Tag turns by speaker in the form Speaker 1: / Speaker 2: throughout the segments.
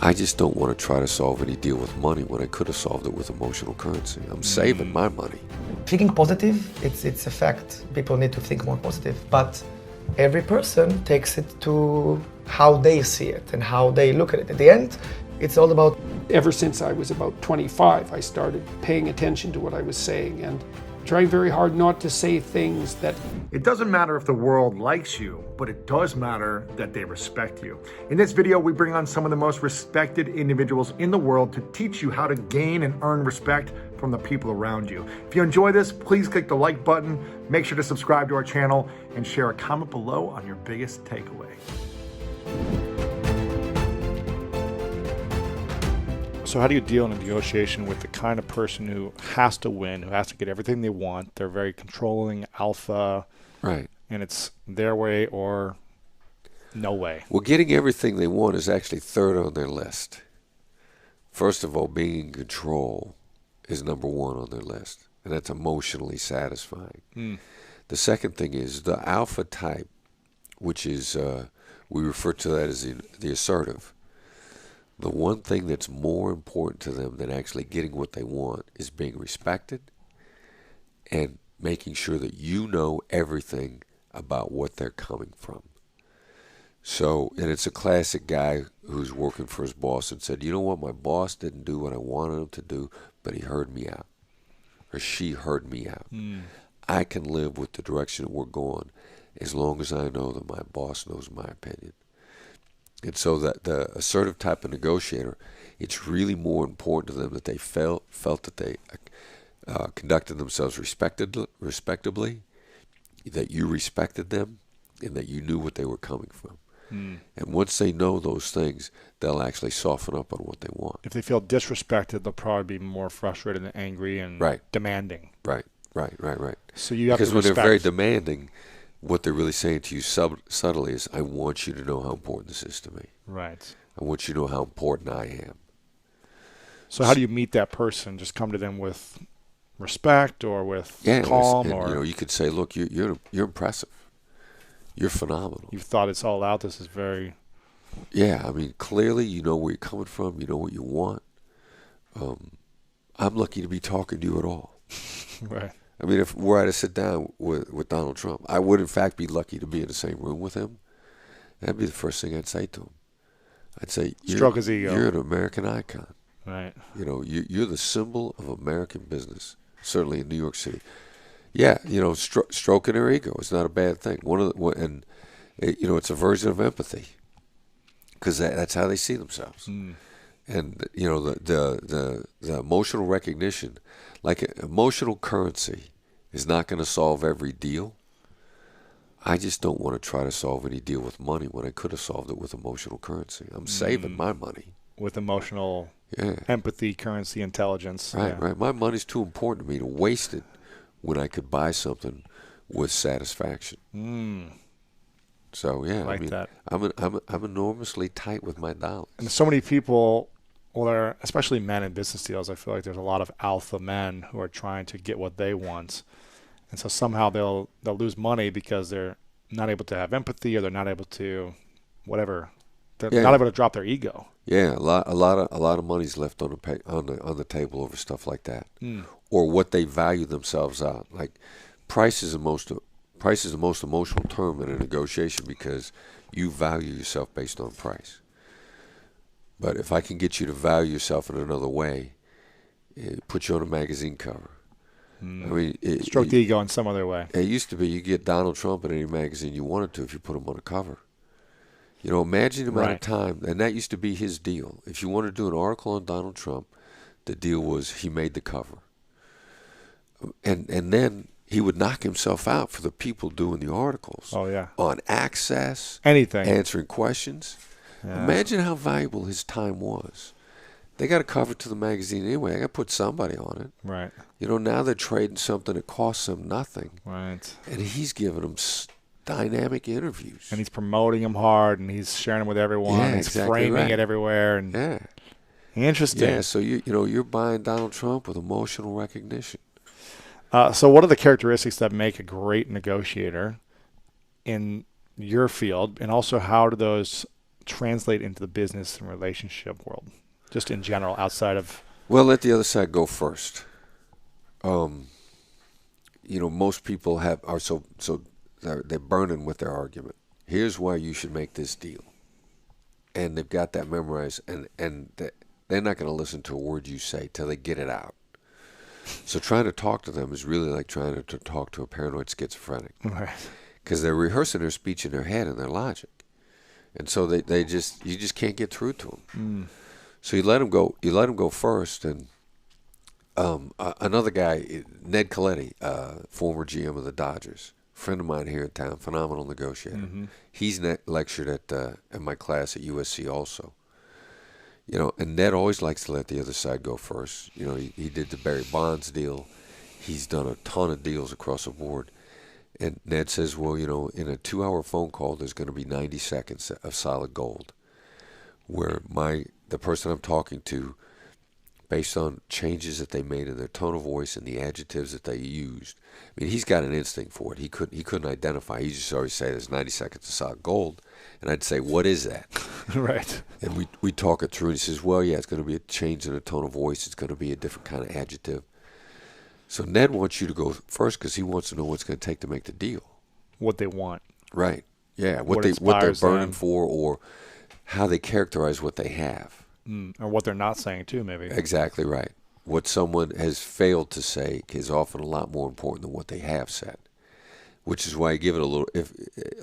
Speaker 1: I just don't want to try to solve any deal with money when I could have solved it with emotional currency. I'm saving my money.
Speaker 2: Thinking positive, it's a fact. People need to think more positive, but every person takes it to how they see it and how they look at it. At the end, it's all about...
Speaker 3: Ever since I was about 25, I started paying attention to what I was saying and trying very hard not to say things that...
Speaker 4: It doesn't matter if the world likes you, but it does matter that they respect you. In this video, we bring on some of the most respected individuals in the world to teach you how to gain and earn respect from the people around you. If you enjoy this, please click the like button, make sure to subscribe to our channel, and share a comment below on your biggest takeaway.
Speaker 5: So how do you deal in a negotiation with the kind of person who has to win, who has to get everything they want? They're very controlling, alpha,
Speaker 1: Right.
Speaker 5: and it's their way or no way.
Speaker 1: Well, getting everything they want is actually third on their list. First of all, being in control is number one on their list, and that's emotionally satisfying. The second thing is the alpha type, which is, we refer to that as the assertive. The one thing that's more important to them than actually getting what they want is being respected and making sure that you know everything about what they're coming from. So, and it's a classic guy who's working for his boss and said, you know what, my boss didn't do what I wanted him to do, but he heard me out, or she heard me out. I can live with the direction that we're going as long as I know that my boss knows my opinion. And so that the assertive type of negotiator, it's really more important to them that they felt that they conducted themselves respectably, that you respected them, and that you knew what they were coming from. And once they know those things, they'll actually soften up on what they want.
Speaker 5: If they feel disrespected, they'll probably be more frustrated and angry and demanding.
Speaker 1: Right.
Speaker 5: So you have
Speaker 1: because
Speaker 5: to
Speaker 1: when
Speaker 5: respect.
Speaker 1: they're very demanding, what they're really saying to you subtly is, I want you to know how important this is to me.
Speaker 5: Right.
Speaker 1: I want you to know how important I am.
Speaker 5: So how do you meet that person? Just come to them with respect or with calm?
Speaker 1: And,
Speaker 5: or
Speaker 1: you know, you could say, look, you're impressive. You're phenomenal.
Speaker 5: You've thought it's all out. This is very...
Speaker 1: Yeah, I mean, clearly you know where you're coming from. You know what you want. I'm lucky to be talking to you at all.
Speaker 5: Right.
Speaker 1: I mean, if we're to sit down with Donald Trump, I would, in fact, be lucky to be in the same room with him. That'd be the first thing I'd say to him. I'd say,
Speaker 5: stroke his ego.
Speaker 1: You're an American icon.
Speaker 5: Right.
Speaker 1: You know, you're the symbol of American business, certainly in New York City. Yeah, you know, stroking their ego is not a bad thing. It's a version of empathy, because that's how they see themselves. And you know, the emotional recognition, like emotional currency, is not going to solve every deal. I just don't want to try to solve any deal with money when I could have solved it with emotional currency. I'm saving my money
Speaker 5: with emotional empathy, currency, intelligence.
Speaker 1: Right. My money's too important to me to waste it when I could buy something with satisfaction. So yeah,
Speaker 5: that.
Speaker 1: I'm enormously tight with my dollars.
Speaker 5: And so many people, well, especially men in business deals, I feel like there's a lot of alpha men who are trying to get what they want, and so somehow they'll lose money because they're not able to have empathy, or they're not able to whatever. They're not able to drop their ego.
Speaker 1: Yeah, a lot of money's left on the table over stuff like that, or what they value themselves out. Like price is the most emotional term in a negotiation, because you value yourself based on price. But if I can get you to value yourself in another way, put you on a magazine cover. I mean,
Speaker 5: stroke the ego in some other way.
Speaker 1: It used to be you get Donald Trump in any magazine you wanted to if you put him on a cover. You know, imagine the amount of time, and that used to be his deal. If you wanted to do an article on Donald Trump, the deal was he made the cover. And then he would knock himself out for the people doing the articles.
Speaker 5: Oh, yeah.
Speaker 1: On access.
Speaker 5: Anything.
Speaker 1: Answering questions. Yeah. Imagine how valuable his time was. They got to cover to the magazine anyway. I got to put somebody on it.
Speaker 5: Right.
Speaker 1: You know, now they're trading something that costs them nothing.
Speaker 5: Right.
Speaker 1: And he's giving them dynamic interviews.
Speaker 5: And he's promoting them hard, and he's sharing them with everyone.
Speaker 1: Yeah,
Speaker 5: he's
Speaker 1: exactly
Speaker 5: framing it everywhere. And interesting.
Speaker 1: Yeah, so you're buying Donald Trump with emotional recognition.
Speaker 5: So what are the characteristics that make a great negotiator in your field? And also, how do those translate into the business and relationship world, just in general, outside of?
Speaker 1: Well, let the other side go first. Most people they're burning with their argument. Here's why you should make this deal, and they've got that memorized, and they're not going to listen to a word you say till they get it out. So trying to talk to them is really like trying to talk to a paranoid schizophrenic,
Speaker 5: Right.
Speaker 1: because they're rehearsing their speech in their head and their logic, and so you just can't get through to them. So you let them go. You let them go first, and another guy, Ned Colletti, former GM of the Dodgers, friend of mine here in town, phenomenal negotiator.
Speaker 5: Mm-hmm.
Speaker 1: He's lectured at my class at USC also. And Ned always likes to let the other side go first. He did the Barry Bonds deal. He's done a ton of deals across the board. And Ned says, well, in a 2-hour phone call, there's going to be 90 seconds of solid gold, where the person I'm talking to, based on changes that they made in their tone of voice and the adjectives that they used. I mean, he's got an instinct for it. He couldn't identify. He just always say there's 90 seconds of solid gold. And I'd say, what is that?
Speaker 5: Right.
Speaker 1: And we talk it through, and he says, well, yeah, it's going to be a change in the tone of voice. It's going to be a different kind of adjective. So Ned wants you to go first because he wants to know what it's going to take to make the deal.
Speaker 5: What they want.
Speaker 1: Right. Yeah, what they're
Speaker 5: inspires
Speaker 1: burning
Speaker 5: them.
Speaker 1: for, or how they characterize what they have.
Speaker 5: Or what they're not saying, too, maybe.
Speaker 1: Exactly right. What someone has failed to say is often a lot more important than what they have said, which is why I give it a little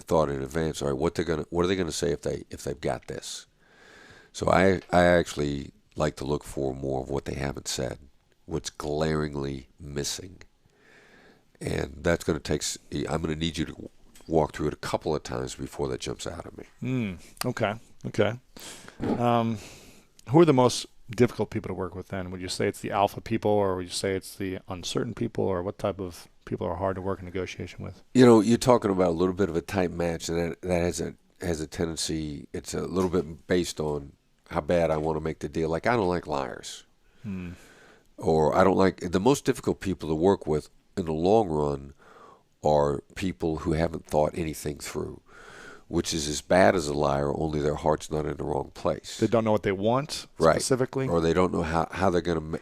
Speaker 1: thought in advance. All right, what are they gonna say if they've got this? So I actually like to look for more of what they haven't said, what's glaringly missing, and that's going to take. I'm going to need you to walk through it a couple of times before that jumps out at me.
Speaker 5: Okay. Who are the most difficult people to work with then? Would you say it's the alpha people, or would you say it's the uncertain people, or what type of people are hard to work in negotiation with?
Speaker 1: You're talking about a little bit of a tight match, and that has a tendency. It's a little bit based on how bad I want to make the deal. Like, I don't like liars, or I don't like the most difficult people to work with in the long run are people who haven't thought anything through, which is as bad as a liar, only their heart's not in the wrong place.
Speaker 5: They don't know what they want specifically,
Speaker 1: or they don't know how they're gonna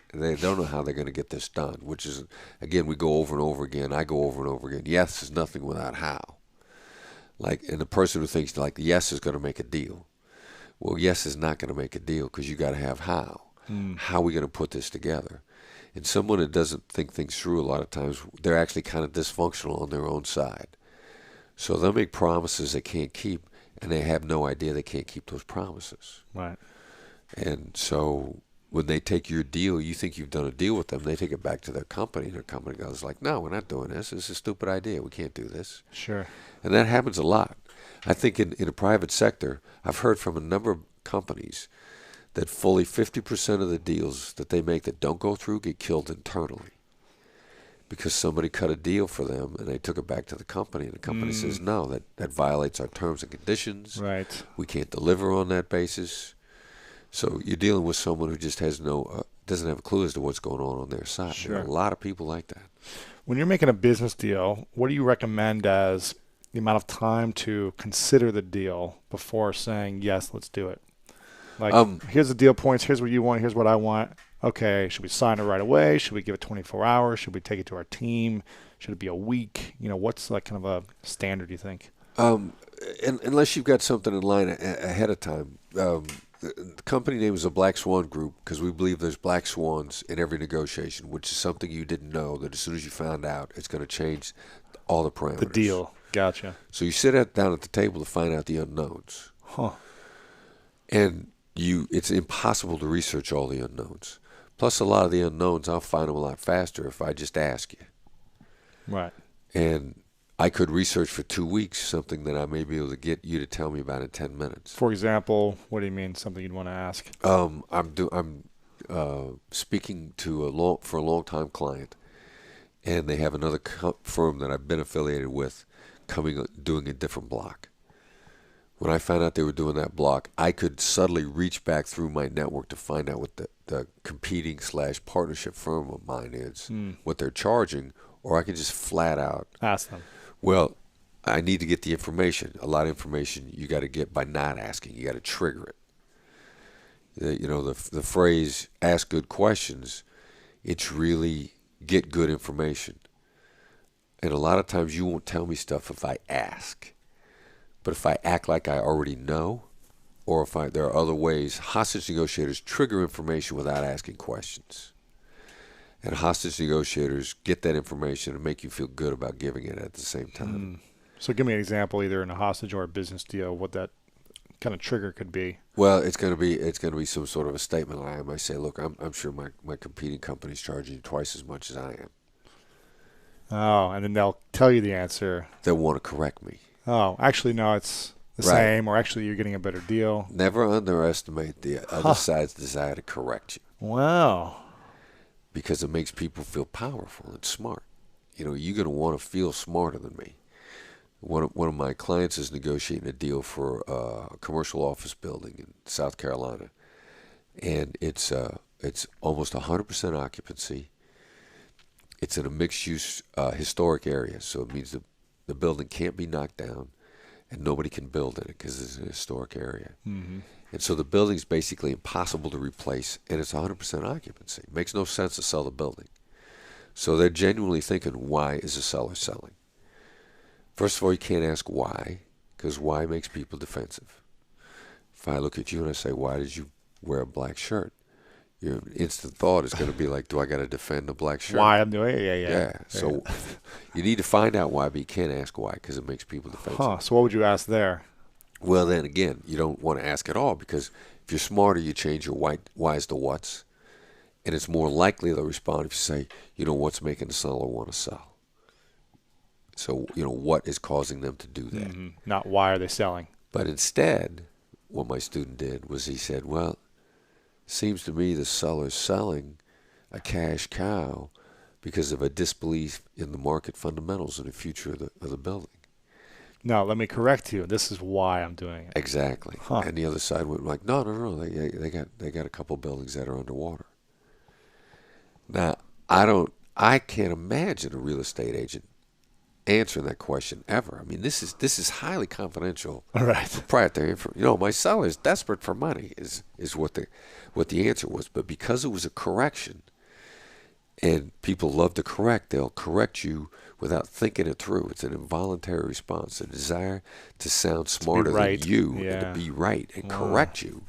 Speaker 1: get this done. Which is, again, we go over and over again. I go over and over again. Yes is nothing without how. And the person who thinks like yes is going to make a deal. Well, yes is not going to make a deal because you got to have how. How are we going to put this together? And someone that doesn't think things through, a lot of times they're actually kind of dysfunctional on their own side. So they'll make promises they can't keep, and they have no idea they can't keep those promises.
Speaker 5: Right.
Speaker 1: And so when they take your deal, you think you've done a deal with them, they take it back to their company, and their company goes like, no, we're not doing this. This is a stupid idea. We can't do this.
Speaker 5: Sure.
Speaker 1: And that happens a lot. I think in the private sector, I've heard from a number of companies that fully 50% of the deals that they make that don't go through get killed internally. Because somebody cut a deal for them and they took it back to the company, and the company says, no, that violates our terms and conditions.
Speaker 5: Right.
Speaker 1: We can't deliver on that basis. So you're dealing with someone who just has doesn't have a clue as to what's going on their side.
Speaker 5: Sure.
Speaker 1: There are a lot of people like that.
Speaker 5: When you're making a business deal, what do you recommend as the amount of time to consider the deal before saying, yes, let's do it? Here's the deal points. Here's what you want. Here's what I want. Okay, should we sign it right away? Should we give it 24 hours? Should we take it to our team? Should it be a week? What's like kind of a standard, you think?
Speaker 1: Unless you've got something in line ahead of time. The company name is the Black Swan Group because we believe there's black swans in every negotiation, which is something you didn't know, that as soon as you found out, it's going to change all the parameters.
Speaker 5: The deal. Gotcha.
Speaker 1: So you sit down at the table to find out the unknowns.
Speaker 5: Huh.
Speaker 1: And it's impossible to research all the unknowns. Plus, a lot of the unknowns, I'll find them a lot faster if I just ask you.
Speaker 5: Right.
Speaker 1: And I could research for 2 weeks something that I may be able to get you to tell me about in 10 minutes.
Speaker 5: For example, what do you mean, something you'd want to ask?
Speaker 1: I'm speaking to for a long-time client, and they have another firm that I've been affiliated with doing a different block. When I found out they were doing that block, I could subtly reach back through my network to find out what the competing / partnership firm of mine is, what they're charging, or I could just flat out
Speaker 5: ask them.
Speaker 1: Well, I need to get the information. A lot of information you got to get by not asking. You got to trigger it. The phrase "ask good questions," it's really get good information. And a lot of times you won't tell me stuff if I ask. But if I act like I already know, or if there are other ways, hostage negotiators trigger information without asking questions. And hostage negotiators get that information and make you feel good about giving it at the same time.
Speaker 5: So give me an example, either in a hostage or a business deal, what that kind of trigger could be.
Speaker 1: Well, it's going to be some sort of a statement. I might say, look, I'm sure my competing company's charging you twice as much as I am.
Speaker 5: Oh, and then they'll tell you the answer.
Speaker 1: They'll want to correct me.
Speaker 5: Oh, actually, no, it's the same, or actually you're getting a better deal.
Speaker 1: Never underestimate the other side's desire to correct you.
Speaker 5: Wow.
Speaker 1: Because it makes people feel powerful and smart. You're going to want to feel smarter than me. One of my clients is negotiating a deal for a commercial office building in South Carolina, and it's almost 100% occupancy. It's in a mixed-use historic area, so it means the building can't be knocked down, and nobody can build in it because it's an historic area. Mm-hmm. And so the building's basically impossible to replace, and it's 100% occupancy. It makes no sense to sell the building. So they're genuinely thinking, why is the seller selling? First of all, you can't ask why, because why makes people defensive. If I look at you and I say, why did you wear a black shirt? Your instant thought is going to be like, do I got to defend the black shirt?
Speaker 5: Why I'm doing it? Yeah.
Speaker 1: Yeah. So you need to find out why, but you can't ask why because it makes people defensive.
Speaker 5: Huh. So what would you ask there?
Speaker 1: Well, then again, you don't want to ask at all because if you're smarter, you change your whys to whats. And it's more likely they'll respond if you say, what's making the seller want to sell? So, what is causing them to do that?
Speaker 5: Mm-hmm. Not why are they selling?
Speaker 1: But instead, what my student did was he said, well, seems to me the seller's selling a cash cow because of a disbelief in the market fundamentals and the future of the building.
Speaker 5: No, let me correct you. This is why I'm doing it.
Speaker 1: Exactly.
Speaker 5: Huh.
Speaker 1: And the other side went like, no. They got a couple buildings that are underwater. Now, I can't imagine a real estate agent answering that question ever. I mean, this is highly confidential.
Speaker 5: All right.
Speaker 1: Proprietary information. My seller is desperate for money is what the answer was. But because it was a correction, and people love to correct, they'll correct you without thinking it through. It's an involuntary response, a desire to sound smarter than you and to be right and correct you,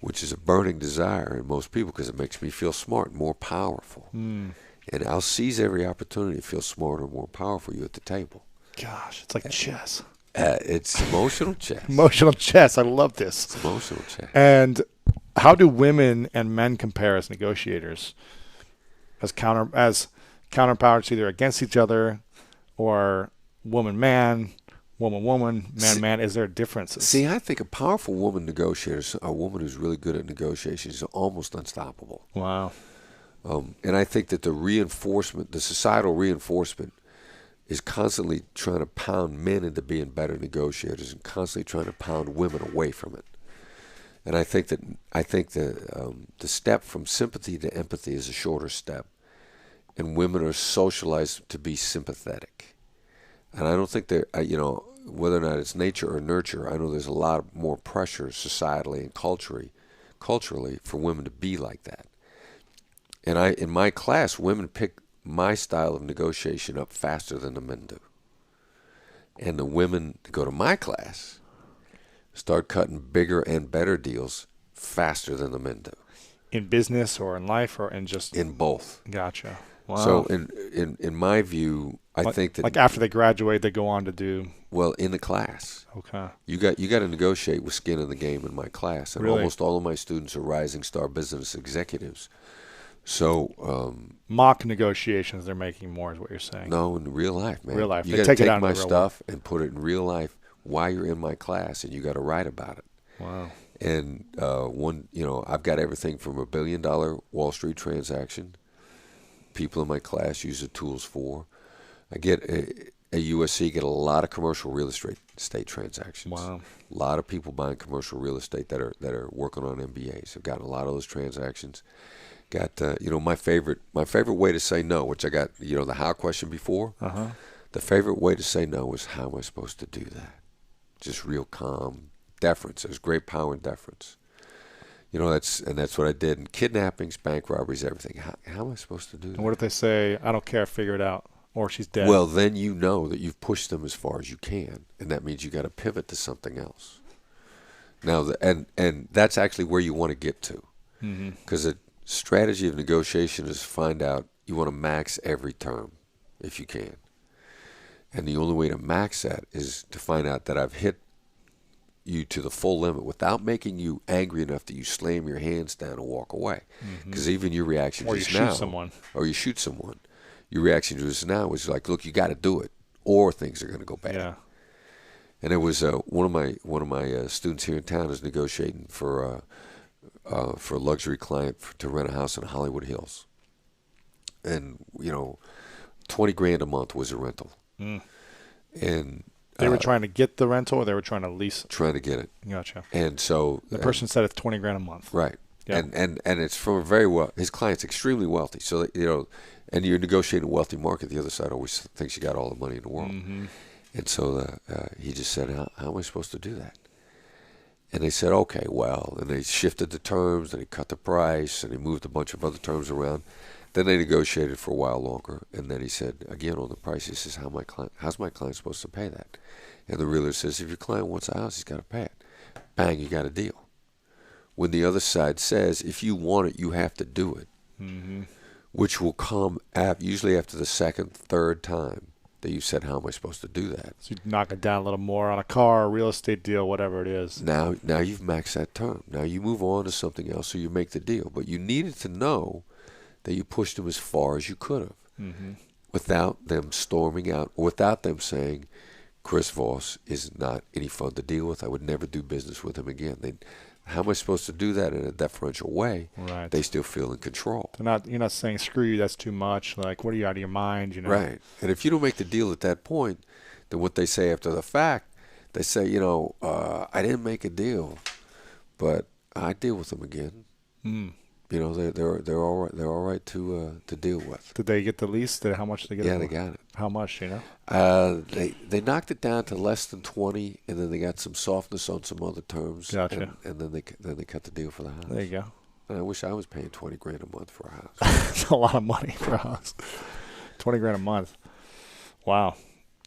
Speaker 1: which is a burning desire in most people because it makes me feel smart and more powerful. And I'll seize every opportunity to feel smarter and more powerful you at the table.
Speaker 5: Gosh, it's like chess.
Speaker 1: It's emotional chess.
Speaker 5: Emotional chess. I love this.
Speaker 1: It's emotional chess.
Speaker 5: And how do women and men compare as negotiators? As counterparts, either against each other or woman-man, woman-woman, man-man. Is there differences? See,
Speaker 1: I think a powerful woman negotiator, a woman who's really good at negotiations, is almost unstoppable.
Speaker 5: Wow.
Speaker 1: And I think that the societal reinforcement is constantly trying to pound men into being better negotiators and constantly trying to pound women away from it. And I think the step from sympathy to empathy is a shorter step. And women are socialized to be sympathetic. And I don't think whether or not it's nature or nurture, I know there's a lot more pressure societally and culturally for women to be like that. And in my class, women pick my style of negotiation up faster than the men do. And the women that go to my class start cutting bigger and better deals faster than the men do.
Speaker 5: In business or in life or in just...
Speaker 1: In both.
Speaker 5: Gotcha. Wow.
Speaker 1: So in my view, I think that...
Speaker 5: Like after they graduate, they go on to do...
Speaker 1: Well, in the class.
Speaker 5: Okay.
Speaker 1: You got to negotiate with skin in the game in my class. And
Speaker 5: really?
Speaker 1: Almost all of my students are rising star business executives. So
Speaker 5: mock negotiations, they're making more, is what you're saying.
Speaker 1: No, in real life, man.
Speaker 5: Real life.
Speaker 1: You
Speaker 5: got to
Speaker 1: take my stuff and put it in real life while you're in my class, and you got to write about it.
Speaker 5: Wow.
Speaker 1: And I've got everything from $1 billion Wall Street transaction. People in my class use the tools for. I get at USC get a lot of commercial real estate transactions.
Speaker 5: Wow.
Speaker 1: A lot of people buying commercial real estate that are working on MBAs. I've gotten a lot of those transactions. Got my favorite way to say no, which I got the how question before.
Speaker 5: Uh-huh.
Speaker 1: The favorite way to say no is, how am I supposed to do that? Just real calm deference. There's great power in deference. You know, that's what I did in kidnappings, bank robberies, everything. How am I supposed to do that?
Speaker 5: And what if they say, I don't care, figure it out, or she's dead?
Speaker 1: Well, then you know that you've pushed them as far as you can, and that means you got to pivot to something else. Now, and that's actually where you want to get to, because the strategy of negotiation is to find out you want to max every term if you can, and the only way to max that is to find out that I've hit you to the full limit without making you angry enough that you slam your hands down and walk away. Because even your reaction
Speaker 5: Or
Speaker 1: just
Speaker 5: you
Speaker 1: now,
Speaker 5: shoot someone.
Speaker 1: or you shoot someone, your reaction just now was like, look, you got to do it, or things are going to go bad.
Speaker 5: Yeah.
Speaker 1: And it was one of my students here in town is negotiating for a luxury client to rent a house in Hollywood Hills, and $20,000 a month was a rental, and
Speaker 5: They were trying to get the rental, or they were trying to lease it?
Speaker 1: trying to get it.
Speaker 5: Gotcha.
Speaker 1: And so
Speaker 5: The person said it's $20,000 a month.
Speaker 1: right,
Speaker 5: Yeah.
Speaker 1: and it's from his client's extremely wealthy. So and you're negotiating a wealthy market. The other side always thinks you got all the money in the world. And so he just said, how am I supposed to do that? And they said, okay, well, and they shifted the terms, and he cut the price, and he moved a bunch of other terms around. Then they negotiated for a while longer, and then he said, again, on the price, he says, how's my client supposed to pay that? And the realtor says, if your client wants a house, he's got to pay it. Bang, you got a deal. When the other side says, if you want it, you have to do it, which will come usually after the second, third time that you said, how am I supposed to do that?
Speaker 5: So you knock it down a little more on a car, a real estate deal, whatever it is.
Speaker 1: Now you've maxed that term. Now you move on to something else, so you make the deal. But you needed to know that you pushed them as far as you could have, without them storming out, or without them saying, Chris Voss is not any fun to deal with. I would never do business with him again. How am I supposed to do that in a deferential way?
Speaker 5: Right.
Speaker 1: They still feel in control.
Speaker 5: You're not saying, screw you, that's too much. Like, what are you, out of your mind?
Speaker 1: Right. And if you don't make the deal at that point, then what they say after the fact, they say, I didn't make a deal, but I deal with them again. They're all right. They're all right to deal with.
Speaker 5: Did they get the lease? How much did they get?
Speaker 1: Yeah, they got it.
Speaker 5: How much?
Speaker 1: They knocked it down to less than 20, and then they got some softness on some other terms.
Speaker 5: Gotcha.
Speaker 1: And then they cut the deal for the house.
Speaker 5: There you go.
Speaker 1: And I wish I was paying $20,000 a month for a house.
Speaker 5: That's a lot of money for a house. $20,000 a month. Wow,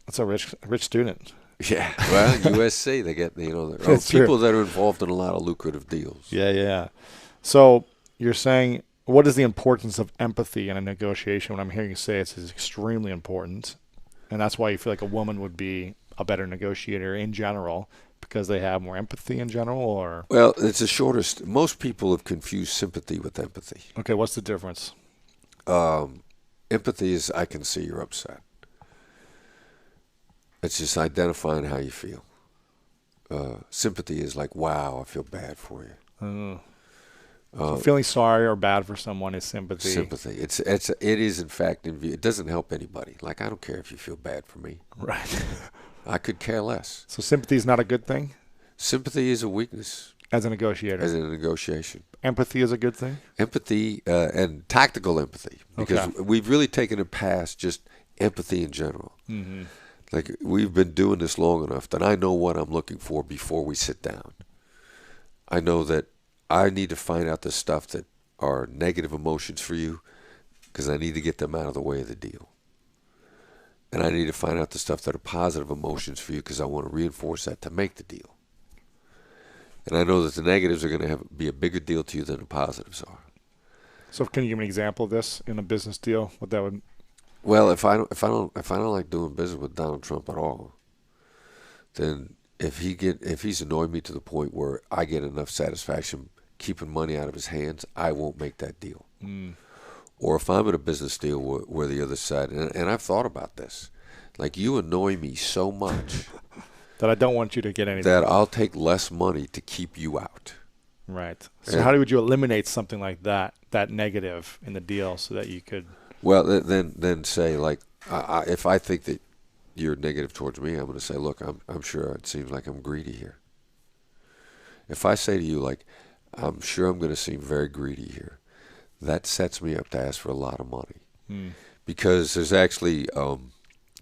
Speaker 5: that's a rich student.
Speaker 1: Yeah. Well, USC, they get people that are involved in a lot of lucrative deals.
Speaker 5: Yeah. So you're saying, what is the importance of empathy in a negotiation? When I'm hearing you say it's extremely important, and that's why you feel like a woman would be a better negotiator in general, because they have more empathy in general, or?
Speaker 1: Well, it's the shortest. Most people have confused sympathy with empathy.
Speaker 5: Okay, what's the difference?
Speaker 1: Empathy is, I can see you're upset. It's just identifying how you feel. Sympathy is like, wow, I feel bad for you.
Speaker 5: So feeling sorry or bad for someone is sympathy.
Speaker 1: Sympathy. It is in fact it doesn't help anybody. Like, I don't care if you feel bad for me.
Speaker 5: Right.
Speaker 1: I could care less.
Speaker 5: So sympathy is not a good thing
Speaker 1: Sympathy is a weakness
Speaker 5: as a negotiator.
Speaker 1: as in a negotiation.
Speaker 5: Empathy is a good thing.
Speaker 1: Empathy and tactical empathy, because we've really taken it past just empathy in general. Like, we've been doing this long enough that I know what I'm looking for before we sit down. I know that I need to find out the stuff that are negative emotions for you, because I need to get them out of the way of the deal. And I need to find out the stuff that are positive emotions for you, because I want to reinforce that to make the deal. And I know that the negatives are going to be a bigger deal to you than the positives are.
Speaker 5: So can you give me an example of this in a business deal? What that would?
Speaker 1: Well, if I don't like doing business with Donald Trump at all, then if he's annoyed me to the point where I get enough satisfaction keeping money out of his hands, I won't make that deal. Or if I'm in a business deal where the other side, and I've thought about this, like, you annoy me so much
Speaker 5: That I don't want you to get anything.
Speaker 1: that I'll take less money to keep you out.
Speaker 5: Right. So how would you eliminate something like that negative in the deal, so that you could?
Speaker 1: Well, then say, like, if I think that you're negative towards me, I'm going to say, look, I'm sure it seems like I'm greedy here. If I say to you, like, I'm sure I'm going to seem very greedy here, that sets me up to ask for a lot of money. Because there's actually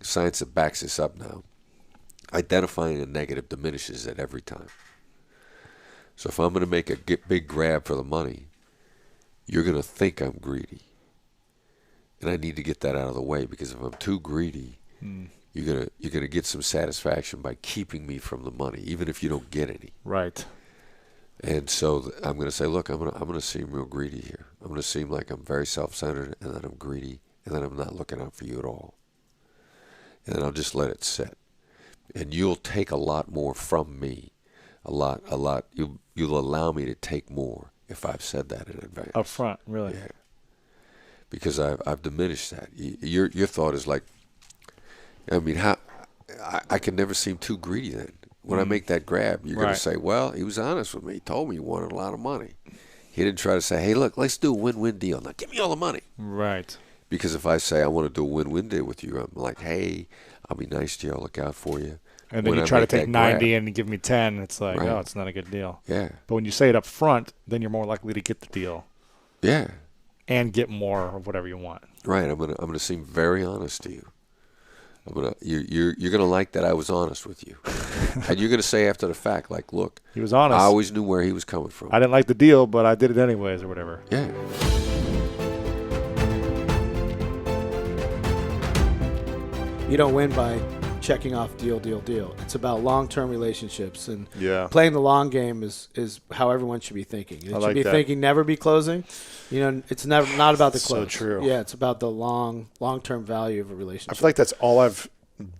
Speaker 1: science that backs this up now. Identifying a negative diminishes it every time. So if I'm going to make a big grab for the money, you're going to think I'm greedy. And I need to get that out of the way, because if I'm too greedy, you're gonna get some satisfaction by keeping me from the money, even if you don't get any.
Speaker 5: Right.
Speaker 1: And so I'm going to say, look, I'm going to seem real greedy here. I'm going to seem like I'm very self-centered, and then I'm greedy, and then I'm not looking out for you at all. And then I'll just let it sit. And you'll take a lot more from me, a lot. You'll allow me to take more if I've said that in advance.
Speaker 5: Up front, really.
Speaker 1: Yeah. Because I've diminished that. Your thought is like, I mean, I can never seem too greedy then. When I make that grab, you're going to say, well, he was honest with me. He told me he wanted a lot of money. He didn't try to say, hey, look, let's do a win-win deal. Now give me all the money.
Speaker 5: Right.
Speaker 1: Because if I say I want to do a win-win deal with you, I'm like, hey, I'll be nice to you. I'll look out for you.
Speaker 5: And then
Speaker 1: When
Speaker 5: you
Speaker 1: I
Speaker 5: try to
Speaker 1: make
Speaker 5: take
Speaker 1: that
Speaker 5: 90
Speaker 1: grab,
Speaker 5: and give me 10. It's like,
Speaker 1: Right.
Speaker 5: oh, it's not a good deal.
Speaker 1: Yeah.
Speaker 5: But when you say it up front, then you're more likely to get the deal
Speaker 1: Yeah.
Speaker 5: and get more of whatever you want.
Speaker 1: Right. I'm gonna seem very honest to you. You're gonna like that I was honest with you, and you're gonna say after the fact, like, look,
Speaker 5: He was honest.
Speaker 1: I always knew where he was coming from.
Speaker 5: I didn't like the deal, but I did it anyways or whatever.
Speaker 1: Yeah.
Speaker 6: You don't win by checking off deal. It's about long-term relationships, and
Speaker 5: Yeah.
Speaker 6: playing the long game is how everyone should be thinking. It
Speaker 5: I
Speaker 6: should
Speaker 5: like
Speaker 6: be
Speaker 5: that.
Speaker 6: thinking never be closing. You know, it's never not about the
Speaker 5: So
Speaker 6: close.
Speaker 5: true.
Speaker 6: Yeah, it's about the long-term value of a
Speaker 5: I
Speaker 6: relationship.
Speaker 5: feel like that's all I've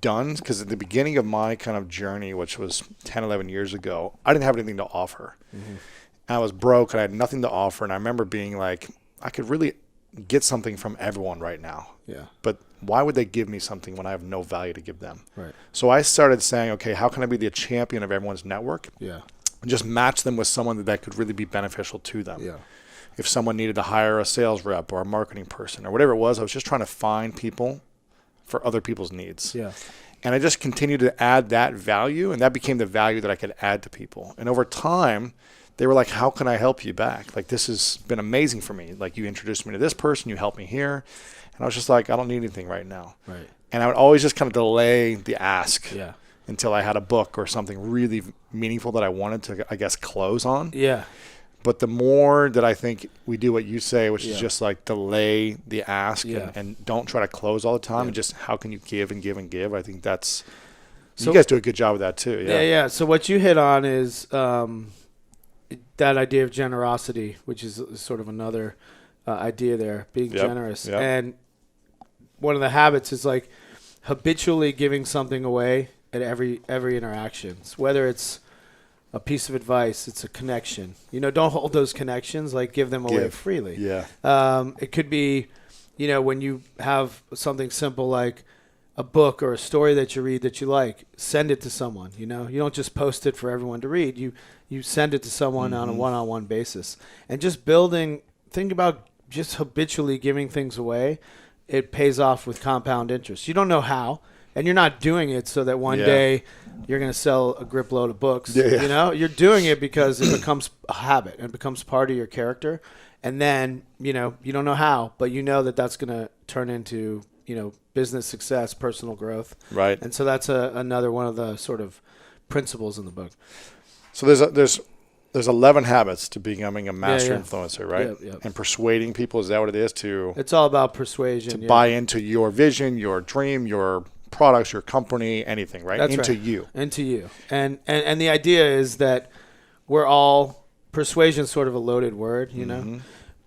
Speaker 5: done, because at the beginning of my kind of journey, which was 10, 11 years ago, I didn't have anything to offer. I was broke and I had nothing to offer. And I remember being like, I could really get something from everyone right now.
Speaker 6: Yeah.
Speaker 5: But why would they give me something when I have no value to give them?
Speaker 6: Right.
Speaker 5: So I started saying, okay, how can I be the champion of everyone's network?
Speaker 6: Yeah.
Speaker 5: And just match them with someone that could really be beneficial to them.
Speaker 6: Yeah.
Speaker 5: If someone needed to hire a sales rep or a marketing person or whatever it was, I was just trying to find people for other people's needs.
Speaker 6: Yeah.
Speaker 5: And I just continued to add that value, and that became the value that I could add to people. And over time, they were like, how can I help you back? Like, this has been amazing for me. Like, you introduced me to this person, you helped me here. And I was just like, I don't need anything right now.
Speaker 6: Right.
Speaker 5: And I would always just kind of delay the ask
Speaker 6: Yeah.
Speaker 5: until I had a book or something really meaningful that I wanted to, I guess, close on.
Speaker 6: Yeah.
Speaker 5: But the more that I think we do what you say, which is
Speaker 6: Yeah.
Speaker 5: just like delay the ask
Speaker 6: Yeah.
Speaker 5: and don't try to close all the time,
Speaker 6: Yeah.
Speaker 5: and just how can you give and give and give? I think that's,
Speaker 6: So-
Speaker 5: you guys do a good job with that too.
Speaker 6: Yeah. Yeah. So what you hit on is that idea of generosity, which is sort of another idea there, being
Speaker 5: Yep.
Speaker 6: generous.
Speaker 5: Yep.
Speaker 6: And one of the habits is like habitually giving something away at every interaction, whether it's a piece of advice, it's a connection. You know, don't hold those connections, like give them away
Speaker 5: Give.
Speaker 6: freely.
Speaker 5: Yeah.
Speaker 6: It could be, you know, when you have something simple like a book or a story that you read that you like, send it to someone. You know, you don't just post it for everyone to read. You send it to someone on a one-on-one basis. And just think about just habitually giving things away. It pays off with compound interest. You don't know how, and you're not doing it so that one
Speaker 5: Yeah.
Speaker 6: day you're going to sell a grip load of books.
Speaker 5: Yeah.
Speaker 6: You know, you're doing it because it becomes a habit and becomes part of your character. And then, you know, you don't know how, but you know that that's going to turn into, you know, business success, personal growth.
Speaker 5: Right.
Speaker 6: And so that's another one of the sort of principles in the book.
Speaker 5: So there's 11 habits to becoming a master
Speaker 6: yeah.
Speaker 5: influencer, right?
Speaker 6: Yeah.
Speaker 5: And persuading people, is that what it is? To
Speaker 6: It's all about persuasion.
Speaker 5: buy into your vision, your dream, your products, your company, anything, right?
Speaker 6: That's
Speaker 5: into
Speaker 6: right.
Speaker 5: you.
Speaker 6: Into you. And the idea is that we're all, persuasion is sort of a loaded word, you know,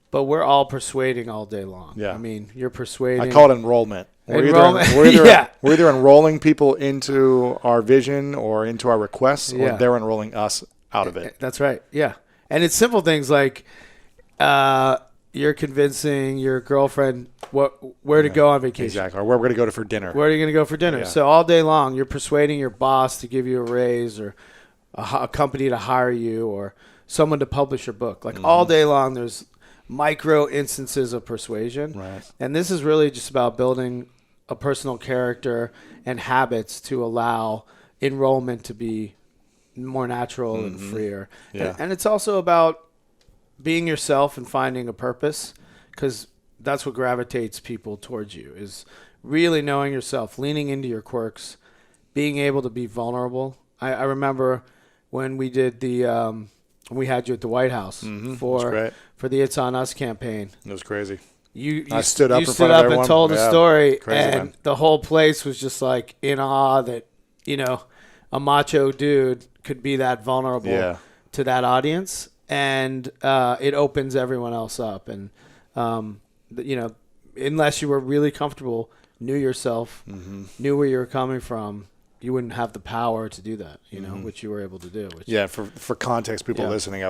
Speaker 6: but we're all persuading all day long.
Speaker 5: Yeah.
Speaker 6: I mean, you're persuading.
Speaker 5: I call it enrollment.
Speaker 6: Enrollment.
Speaker 5: We're either enrolling people into our vision or into our requests,
Speaker 6: Yeah.
Speaker 5: or they're enrolling us out of it.
Speaker 6: That's right. Yeah. And it's simple things like you're convincing your girlfriend where to go on vacation.
Speaker 5: Exactly. Or where we're going to go for dinner.
Speaker 6: Where are you going to go for dinner?
Speaker 5: Yeah.
Speaker 6: So all day long, you're persuading your boss to give you a raise or a company to hire you or someone to publish your book. Like all day long, there's micro instances of persuasion.
Speaker 5: Right.
Speaker 6: And this is really just about building a personal character and habits to allow enrollment to be more natural and freer.
Speaker 5: Yeah.
Speaker 6: And it's also about being yourself and finding a purpose, because that's what gravitates people towards you, is really knowing yourself, leaning into your quirks, being able to be vulnerable. I remember when we did we had you at the White House for the It's On Us campaign.
Speaker 5: It was crazy.
Speaker 6: I stood up and told a story, crazy, and man. The whole place was just like in awe that, you know, a macho dude could be that vulnerable to that audience, and it opens everyone else up. And you know, unless you were really comfortable, knew yourself, knew where you were coming from, you wouldn't have the power to do that, you know, which you were able to do.
Speaker 5: For context, people listening,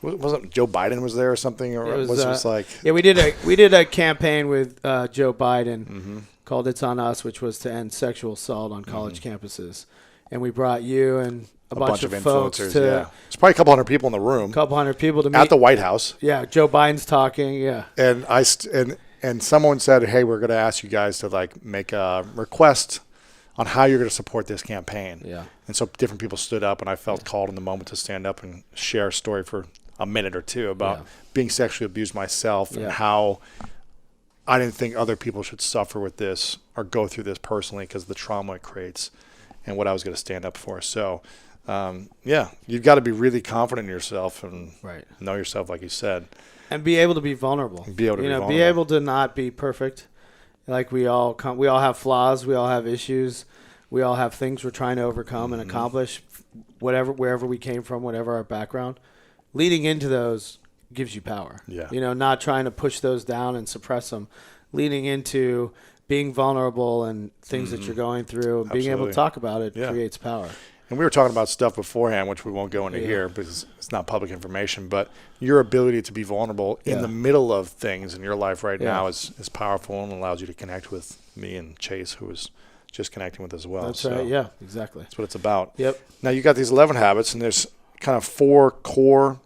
Speaker 5: wasn't Joe Biden was there or something, or it was like
Speaker 6: we did a campaign with Joe Biden called "It's On Us," which was to end sexual assault on college campuses, and we brought you and a bunch of folks
Speaker 5: influencers.
Speaker 6: To
Speaker 5: It's probably a couple hundred people in the room.
Speaker 6: A couple hundred people to meet
Speaker 5: at the White House.
Speaker 6: Yeah, Joe Biden's talking. Yeah,
Speaker 5: and and someone said, "Hey, we're going to ask you guys to like make a request on how you're going to support this campaign."
Speaker 6: Yeah.
Speaker 5: And so different people stood up, and I felt called in the moment to stand up and share a story for a minute or two about being sexually abused myself and how I didn't think other people should suffer with this or go through this personally because of the trauma it creates and what I was going to stand up for. So, you've got to be really confident in yourself and know yourself, like you said.
Speaker 6: And be able to be vulnerable. Be able to not be perfect. Like we all have flaws. We all have issues. We all have things we're trying to overcome and accomplish, wherever we came from, whatever our background. Leading into those gives you power.
Speaker 5: Yeah.
Speaker 6: You know, not trying to push those down and suppress them. Leading into being vulnerable and things that you're going through and being able to talk about it creates power.
Speaker 5: And we were talking about stuff beforehand, which we won't go into here because it's not public information, but your ability to be vulnerable in the middle of things in your life right now is powerful and allows you to connect with me and Chase, who was just connecting with as well.
Speaker 6: That's right. Yeah, exactly.
Speaker 5: That's what it's about.
Speaker 6: Yep.
Speaker 5: Now you got these 11 habits, and there's kind of 4 core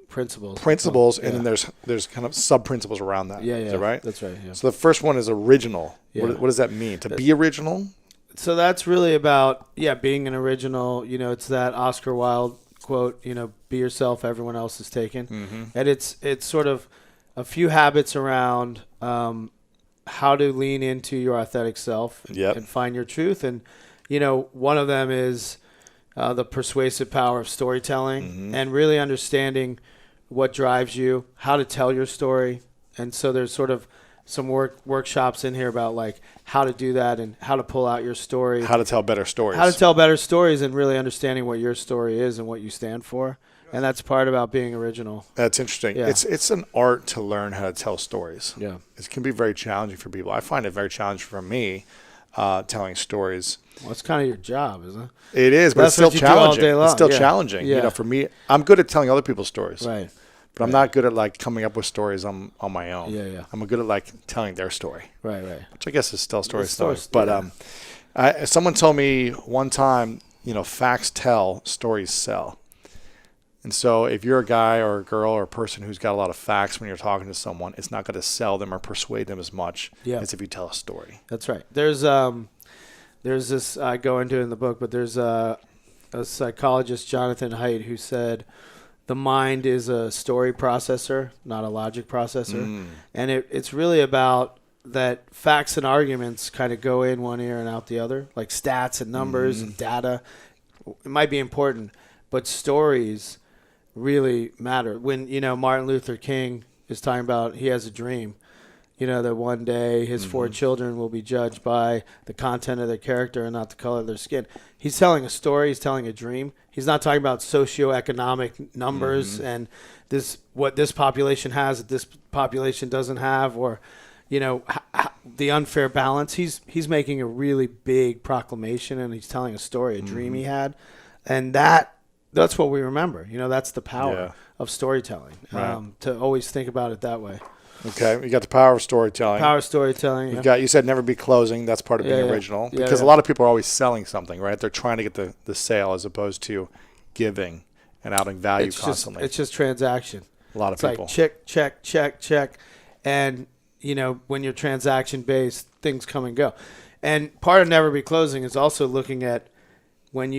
Speaker 6: principles,
Speaker 5: and then there's kind of sub-principles around that.
Speaker 6: Yeah,
Speaker 5: Is that right?
Speaker 6: That's right. Yeah.
Speaker 5: So the first one is original.
Speaker 6: Yeah.
Speaker 5: What does that mean? To be original?
Speaker 6: So that's really about, being an original. You know, it's that Oscar Wilde quote, be yourself, everyone else is taken. And it's sort of a few habits around how to lean into your authentic self and find your truth. And, one of them is the persuasive power of storytelling and really understanding what drives you, how to tell your story. And so there's sort of some workshops in here about like how to do that and how to pull out your story.
Speaker 5: How to tell better stories.
Speaker 6: How to tell better stories and really understanding what your story is and what you stand for. And that's part about being original.
Speaker 5: That's interesting. Yeah. It's an art to learn how to tell stories.
Speaker 6: Yeah.
Speaker 5: It can be very challenging for people. I find it very challenging for me telling stories.
Speaker 6: Well, it's kind of your job, isn't it?
Speaker 5: It is, but it's still challenging. It's still challenging.
Speaker 6: Yeah.
Speaker 5: For me, I'm good at telling other people's stories.
Speaker 6: Right.
Speaker 5: But I'm not good at like coming up with stories on my own.
Speaker 6: Yeah.
Speaker 5: I'm good at like telling their story.
Speaker 6: Right.
Speaker 5: Which I guess is still story. But someone told me one time, facts tell, stories sell. And so if you're a guy or a girl or a person who's got a lot of facts when you're talking to someone, it's not going to sell them or persuade them as much as if you tell a story.
Speaker 6: That's right. There's this, I go into it in the book, but there's a psychologist, Jonathan Haidt, who said, the mind is a story processor, not a logic processor. And it's really about that facts and arguments kind of go in one ear and out the other, like stats and numbers and data. It might be important, but stories really matter. When, Martin Luther King is talking about he has a dream, that one day his 4 children will be judged by the content of their character and not the color of their skin. He's telling a story. He's telling a dream. He's not talking about socioeconomic numbers and what this population has that this population doesn't have, or, the unfair balance. He's making a really big proclamation, and he's telling a story, a dream he had. And that's what we remember. That's the power of storytelling, to always think about it that way.
Speaker 5: Okay, you got the power of storytelling.
Speaker 6: Power of storytelling.
Speaker 5: You said never be closing. That's part of being original. Because a lot of people are always selling something, right? They're trying to get the sale as opposed to giving and adding value constantly.
Speaker 6: It's just transaction.
Speaker 5: A lot of people.
Speaker 6: Like check. And, when you're transaction-based, things come and go. And part of never be closing is also looking at when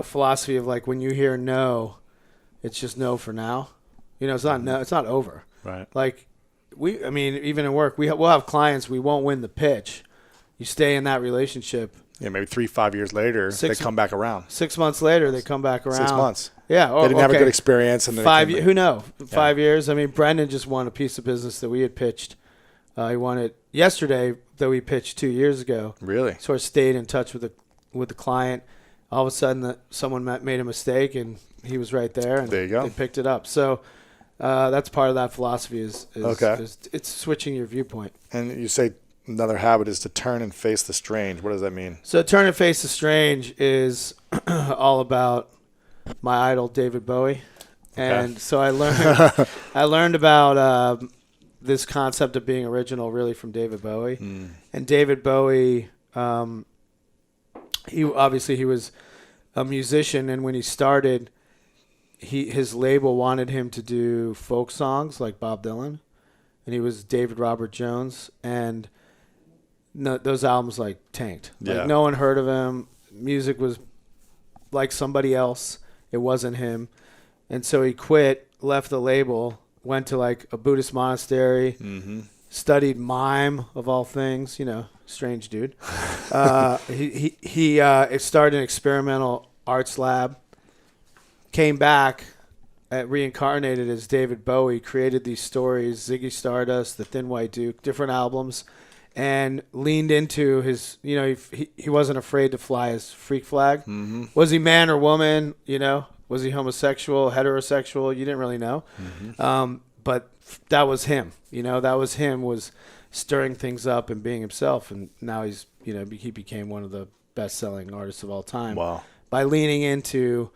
Speaker 6: philosophy of like when you hear no, it's just no for now. It's not no, it's not over.
Speaker 5: Right.
Speaker 6: Like I mean, even in work, we'll have clients, we won't win the pitch. You stay in that relationship.
Speaker 5: Yeah, maybe 3-5 years later, they come back around.
Speaker 6: 6 months later, they come back around.
Speaker 5: 6 months.
Speaker 6: Yeah.
Speaker 5: They didn't have a good experience. And
Speaker 6: 5 years. Who knows? 5 years. I mean, Brendan just won a piece of business that we had pitched. He won it yesterday that we pitched 2 years ago.
Speaker 5: Really?
Speaker 6: Sort of stayed in touch with the client. All of a sudden, someone made a mistake, and he was right there. And
Speaker 5: there you go.
Speaker 6: They picked it up. So that's part of that philosophy is it's switching your viewpoint.
Speaker 5: And you say another habit is to turn and face the strange. What does that mean?
Speaker 6: So turn and face the strange is all about my idol David Bowie, and so I learned about this concept of being original really from David Bowie. And David Bowie, he was a musician, and when he started, his label wanted him to do folk songs like Bob Dylan, and he was David Robert Jones, and those albums like tanked.
Speaker 5: Yeah.
Speaker 6: Like no one heard of him. Music was like somebody else. It wasn't him. And so he quit, left the label, went to like a Buddhist monastery, studied mime of all things, strange dude. He started an experimental arts lab, came back, reincarnated as David Bowie, created these stories, Ziggy Stardust, The Thin White Duke, different albums, and leaned into his, he wasn't afraid to fly his freak flag. Was he man or woman? Was he homosexual, heterosexual? You didn't really know. But that was him. Was stirring things up and being himself. And now he became one of the best-selling artists of all time.
Speaker 5: Wow.
Speaker 6: By leaning into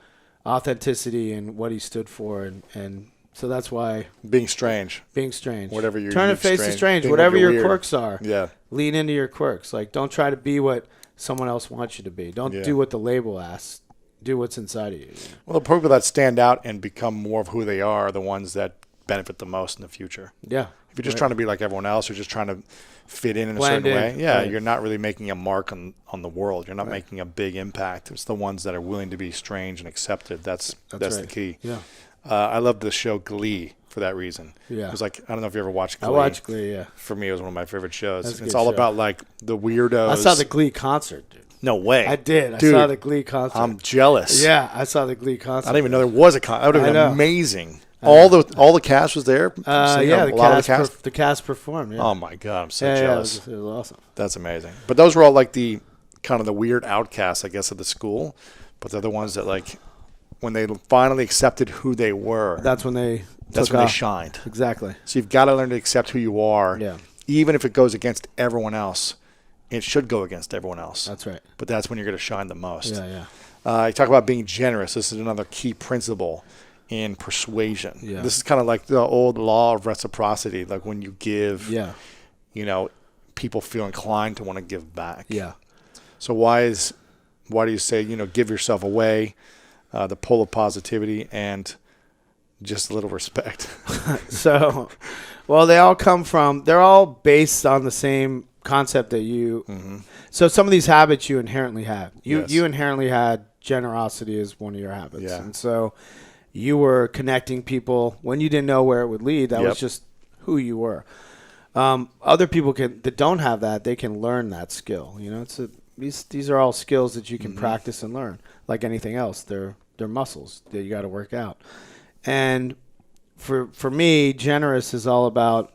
Speaker 6: authenticity and what he stood for. And so that's why.
Speaker 5: Being strange.
Speaker 6: Whatever
Speaker 5: you're
Speaker 6: Turn and face the strange. Whatever your quirks are.
Speaker 5: Yeah.
Speaker 6: Lean into your quirks. Like, don't try to be what someone else wants you to be. Don't do what the label asks. Do what's inside of you.
Speaker 5: Well, the people that stand out and become more of who they are the ones that benefit the most in the future.
Speaker 6: Yeah.
Speaker 5: If you're just trying to be like everyone else or just trying to fit in a
Speaker 6: Blend
Speaker 5: certain
Speaker 6: in.
Speaker 5: way, you're not really making a mark on the world. You're not making a big impact. It's the ones that are willing to be strange and accepted. That's the key.
Speaker 6: Yeah.
Speaker 5: I love the show Glee for that reason.
Speaker 6: Yeah.
Speaker 5: It was like, I don't know if you ever watched Glee.
Speaker 6: I watched Glee, yeah.
Speaker 5: For me, it was one of my favorite shows.
Speaker 6: That's a
Speaker 5: It's
Speaker 6: good
Speaker 5: all
Speaker 6: show.
Speaker 5: about like the weirdos.
Speaker 6: I saw the Glee concert, dude.
Speaker 5: No way.
Speaker 6: I did.
Speaker 5: Dude,
Speaker 6: I saw the Glee concert.
Speaker 5: I'm jealous.
Speaker 6: Yeah, I saw the Glee concert.
Speaker 5: I didn't even know there was a concert. That would have
Speaker 6: I know.
Speaker 5: been amazing. All the cast was there.
Speaker 6: The cast performed. Yeah.
Speaker 5: Oh my god, I'm so
Speaker 6: Yeah,
Speaker 5: jealous.
Speaker 6: it was awesome.
Speaker 5: That's amazing. But those were all like the kind of the weird outcasts, I guess, of the school. But they're the ones that like when they finally accepted who they were.
Speaker 6: That's when they
Speaker 5: They shined.
Speaker 6: Exactly.
Speaker 5: So you've got to learn to accept who you are.
Speaker 6: Yeah.
Speaker 5: Even if it goes against everyone else, it should go against everyone else.
Speaker 6: That's right.
Speaker 5: But that's when you're going to shine the most.
Speaker 6: Yeah.
Speaker 5: You talk about being generous. This is another key principle in persuasion.
Speaker 6: Yeah.
Speaker 5: This is kind of like the old law of reciprocity. Like when you give, people feel inclined to want to give back.
Speaker 6: Yeah.
Speaker 5: So why do you say, give yourself away, the pull of positivity and just a little respect?
Speaker 6: So, well, they're all based on the same concept that you. So some of these habits you inherently have. You inherently had generosity as one of your habits.
Speaker 5: Yeah.
Speaker 6: And so you were connecting people when you didn't know where it would lead. That was just who you were. Other people that don't have that, they can learn that skill. These are all skills that you can practice and learn. Like anything else, they're muscles that you got to work out. And for me, generous is all about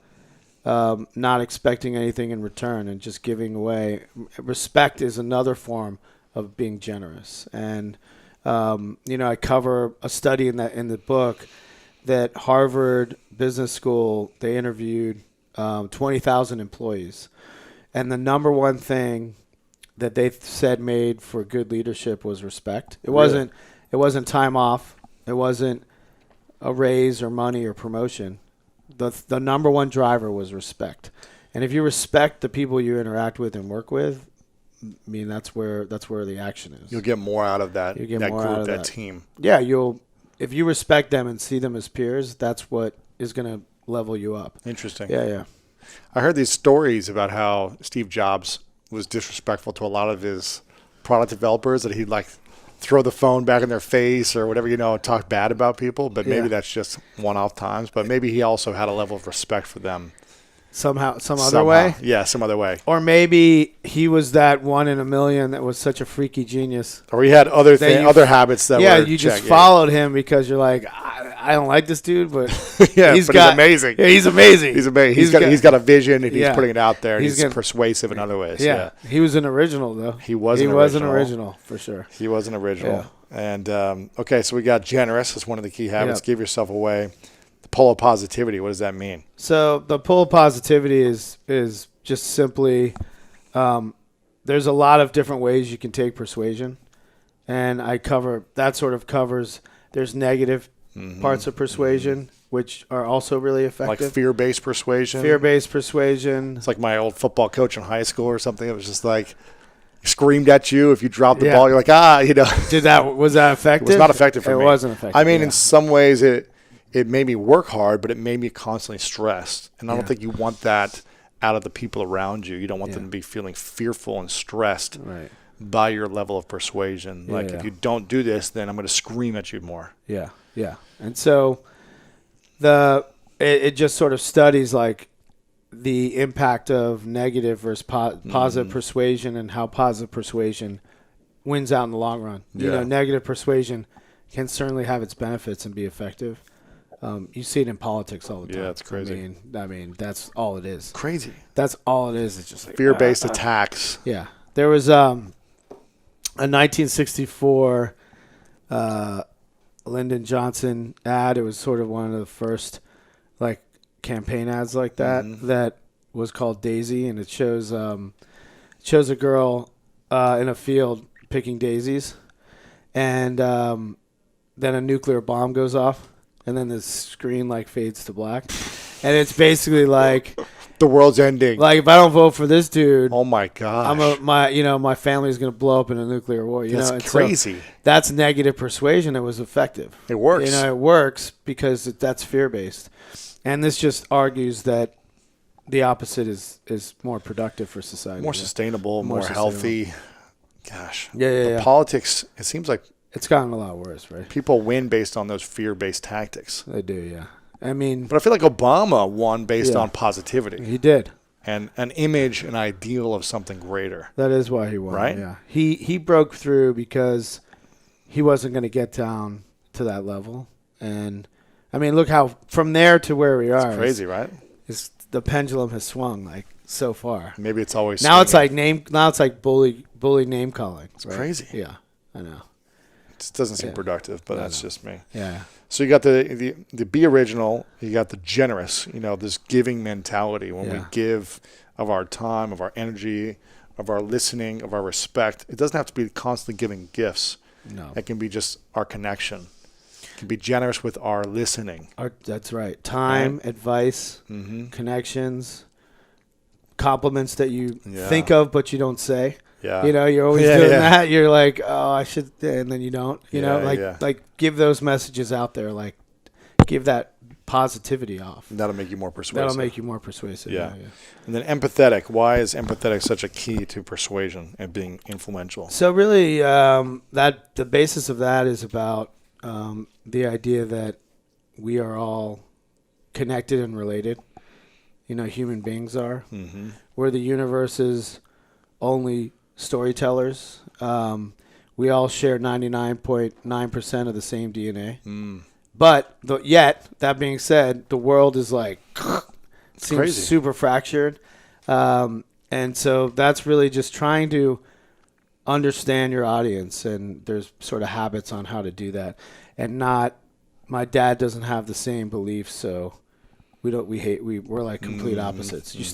Speaker 6: not expecting anything in return and just giving away. Respect is another form of being generous. And I cover a study in the book that Harvard Business School, they interviewed 20,000 employees, and the number one thing that they said made for good leadership was respect. It wasn't time off. It wasn't a raise or money or promotion. The number one driver was respect. And if you respect the people you interact with and work with, I mean, that's where the action is.
Speaker 5: You'll get more out of that
Speaker 6: You'll get
Speaker 5: that
Speaker 6: more
Speaker 5: group,
Speaker 6: out of
Speaker 5: that
Speaker 6: that.
Speaker 5: team.
Speaker 6: Yeah, if you respect them and see them as peers, that's what is going to level you up.
Speaker 5: Interesting.
Speaker 6: Yeah.
Speaker 5: I heard these stories about how Steve Jobs was disrespectful to a lot of his product developers, that he'd like throw the phone back in their face or whatever, talk bad about people. But maybe that's just one-off times. But maybe he also had a level of respect for them.
Speaker 6: some other way.
Speaker 5: Yeah, some other way.
Speaker 6: Or maybe he was that 1 in a million that was such a freaky genius.
Speaker 5: Or he had other habits that were
Speaker 6: you just followed him because you're like, I don't like this dude, but
Speaker 5: he's amazing.
Speaker 6: Yeah, he's amazing.
Speaker 5: He's amazing. He's got a vision, and he's putting it out there. And he's persuasive in other ways.
Speaker 6: Yeah. He was an original, though.
Speaker 5: He was an original,
Speaker 6: for sure.
Speaker 5: He was an original. Yeah. And, okay, so we got generous as one of the key habits. Give yourself away. The pull of positivity, what does that mean?
Speaker 6: So the pull of positivity is just simply there's a lot of different ways you can take persuasion. And that covers there's negative parts of persuasion, which are also really effective.
Speaker 5: Like fear-based persuasion?
Speaker 6: Fear-based persuasion.
Speaker 5: It's like my old football coach in high school or something. It was just like screamed at you. If you dropped the ball, you're like,
Speaker 6: Was that effective?
Speaker 5: It was not effective for me.
Speaker 6: It wasn't effective.
Speaker 5: I mean, in some ways it made me work hard, but it made me constantly stressed. And I don't think you want that out of the people around you. You don't want them to be feeling fearful and stressed by your level of persuasion. If you don't do this, then I'm going to scream at you more.
Speaker 6: Yeah, yeah. And so it just sort of studies like the impact of negative versus positive persuasion and how positive persuasion wins out in the long run.
Speaker 5: Yeah.
Speaker 6: You know, negative persuasion can certainly have its benefits and be effective. You see it in politics all the time.
Speaker 5: Yeah, it's crazy.
Speaker 6: I mean, that's all it is.
Speaker 5: Crazy.
Speaker 6: That's all it is. It's just like
Speaker 5: fear-based attacks.
Speaker 6: Yeah. There was a 1964 Lyndon Johnson ad. It was sort of one of the first like campaign ads like that that was called Daisy, and it shows a girl in a field picking daisies, and then a nuclear bomb goes off. And then the screen like fades to black, and it's basically like
Speaker 5: the world's ending.
Speaker 6: Like if I don't vote for this dude,
Speaker 5: oh my gosh,
Speaker 6: my family's gonna blow up in a nuclear war.
Speaker 5: That's crazy.
Speaker 6: So that's negative persuasion. It was effective.
Speaker 5: It works.
Speaker 6: It works because that's fear based, and this just argues that the opposite is more productive for society,
Speaker 5: more sustainable, more healthy. Gosh,
Speaker 6: yeah.
Speaker 5: Politics. It seems like.
Speaker 6: It's gotten a lot worse, right?
Speaker 5: People win based on those fear-based tactics.
Speaker 6: They do, yeah. I mean...
Speaker 5: But I feel like Obama won based on positivity.
Speaker 6: He did.
Speaker 5: And an image, an ideal of something greater.
Speaker 6: That is why he won,
Speaker 5: right?
Speaker 6: Yeah. He broke through because he wasn't going to get down to that level. And, I mean, look how... From there to where we are...
Speaker 5: It's crazy, right?
Speaker 6: The pendulum has swung, like, so far.
Speaker 5: Maybe it's always...
Speaker 6: Now swinging. It's like bully name calling.
Speaker 5: It's crazy.
Speaker 6: Yeah, I know.
Speaker 5: It doesn't seem productive, but that's just me.
Speaker 6: Yeah.
Speaker 5: So you got the be original, you got the generous, this giving mentality when we give of our time, of our energy, of our listening, of our respect. It doesn't have to be constantly giving gifts.
Speaker 6: No.
Speaker 5: It can be just our connection. It can be generous with our listening.
Speaker 6: That's right. Time, advice, connections, compliments that you think of but you don't say.
Speaker 5: Yeah.
Speaker 6: You're always doing that. You're like, oh, I should, and then you don't. Like give those messages out there. Like, give that positivity off.
Speaker 5: That'll make you more persuasive.
Speaker 6: Yeah.
Speaker 5: And then empathetic. Why is empathetic such a key to persuasion and being influential?
Speaker 6: So really, that the basis of that is about the idea that we are all connected and related. Human beings are. Mm-hmm. We're the universe's only storytellers. We all share 99.9% of the same DNA. But yet, that being said, the world is like seems crazy. Super fractured. And so that's really just trying to understand your audience, and there's sort of habits on how to do that. And not, my dad doesn't have the same beliefs, so we're like complete opposites. You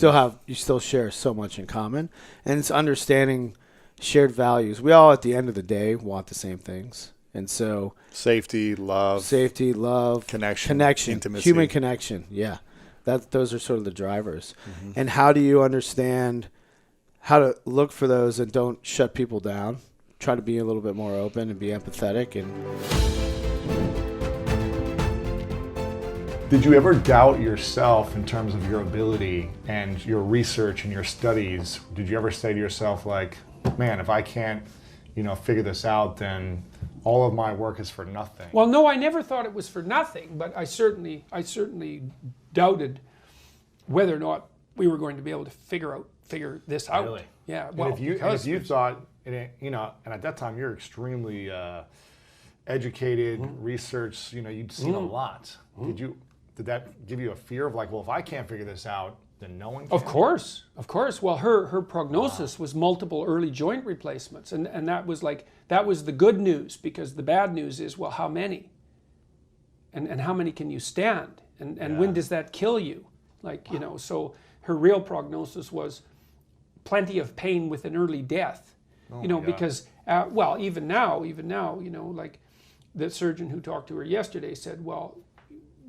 Speaker 6: still share so much in common, and it's understanding shared values. We all at the end of the day want the same things, and so
Speaker 5: safety, love,
Speaker 6: connection,
Speaker 5: intimacy,
Speaker 6: human connection. Yeah, those are sort of the drivers. And how do you understand how to look for those and don't shut people down? Try to be a little bit more open and be empathetic. And
Speaker 4: did you ever doubt yourself in terms of your ability and your research and your studies? Did you ever say to yourself, like, man, if I can't, figure this out, then all of my work is for nothing?
Speaker 3: Well, no, I never thought it was for nothing, but I certainly doubted whether or not we were going to be able to figure this out.
Speaker 4: Really?
Speaker 3: Yeah.
Speaker 4: And
Speaker 3: Well,
Speaker 4: if you thought, and at that time you're extremely educated, research. You'd seen a lot. Did that give you a fear of like, well, if I can't figure this out, then no one can?
Speaker 3: Of course. Well, her prognosis was multiple early joint replacements, and that was the good news, because the bad news is, well, how many? And how many can you stand? And when does that kill you? So her real prognosis was plenty of pain with an early death. Because even now, like the surgeon who talked to her yesterday said, well,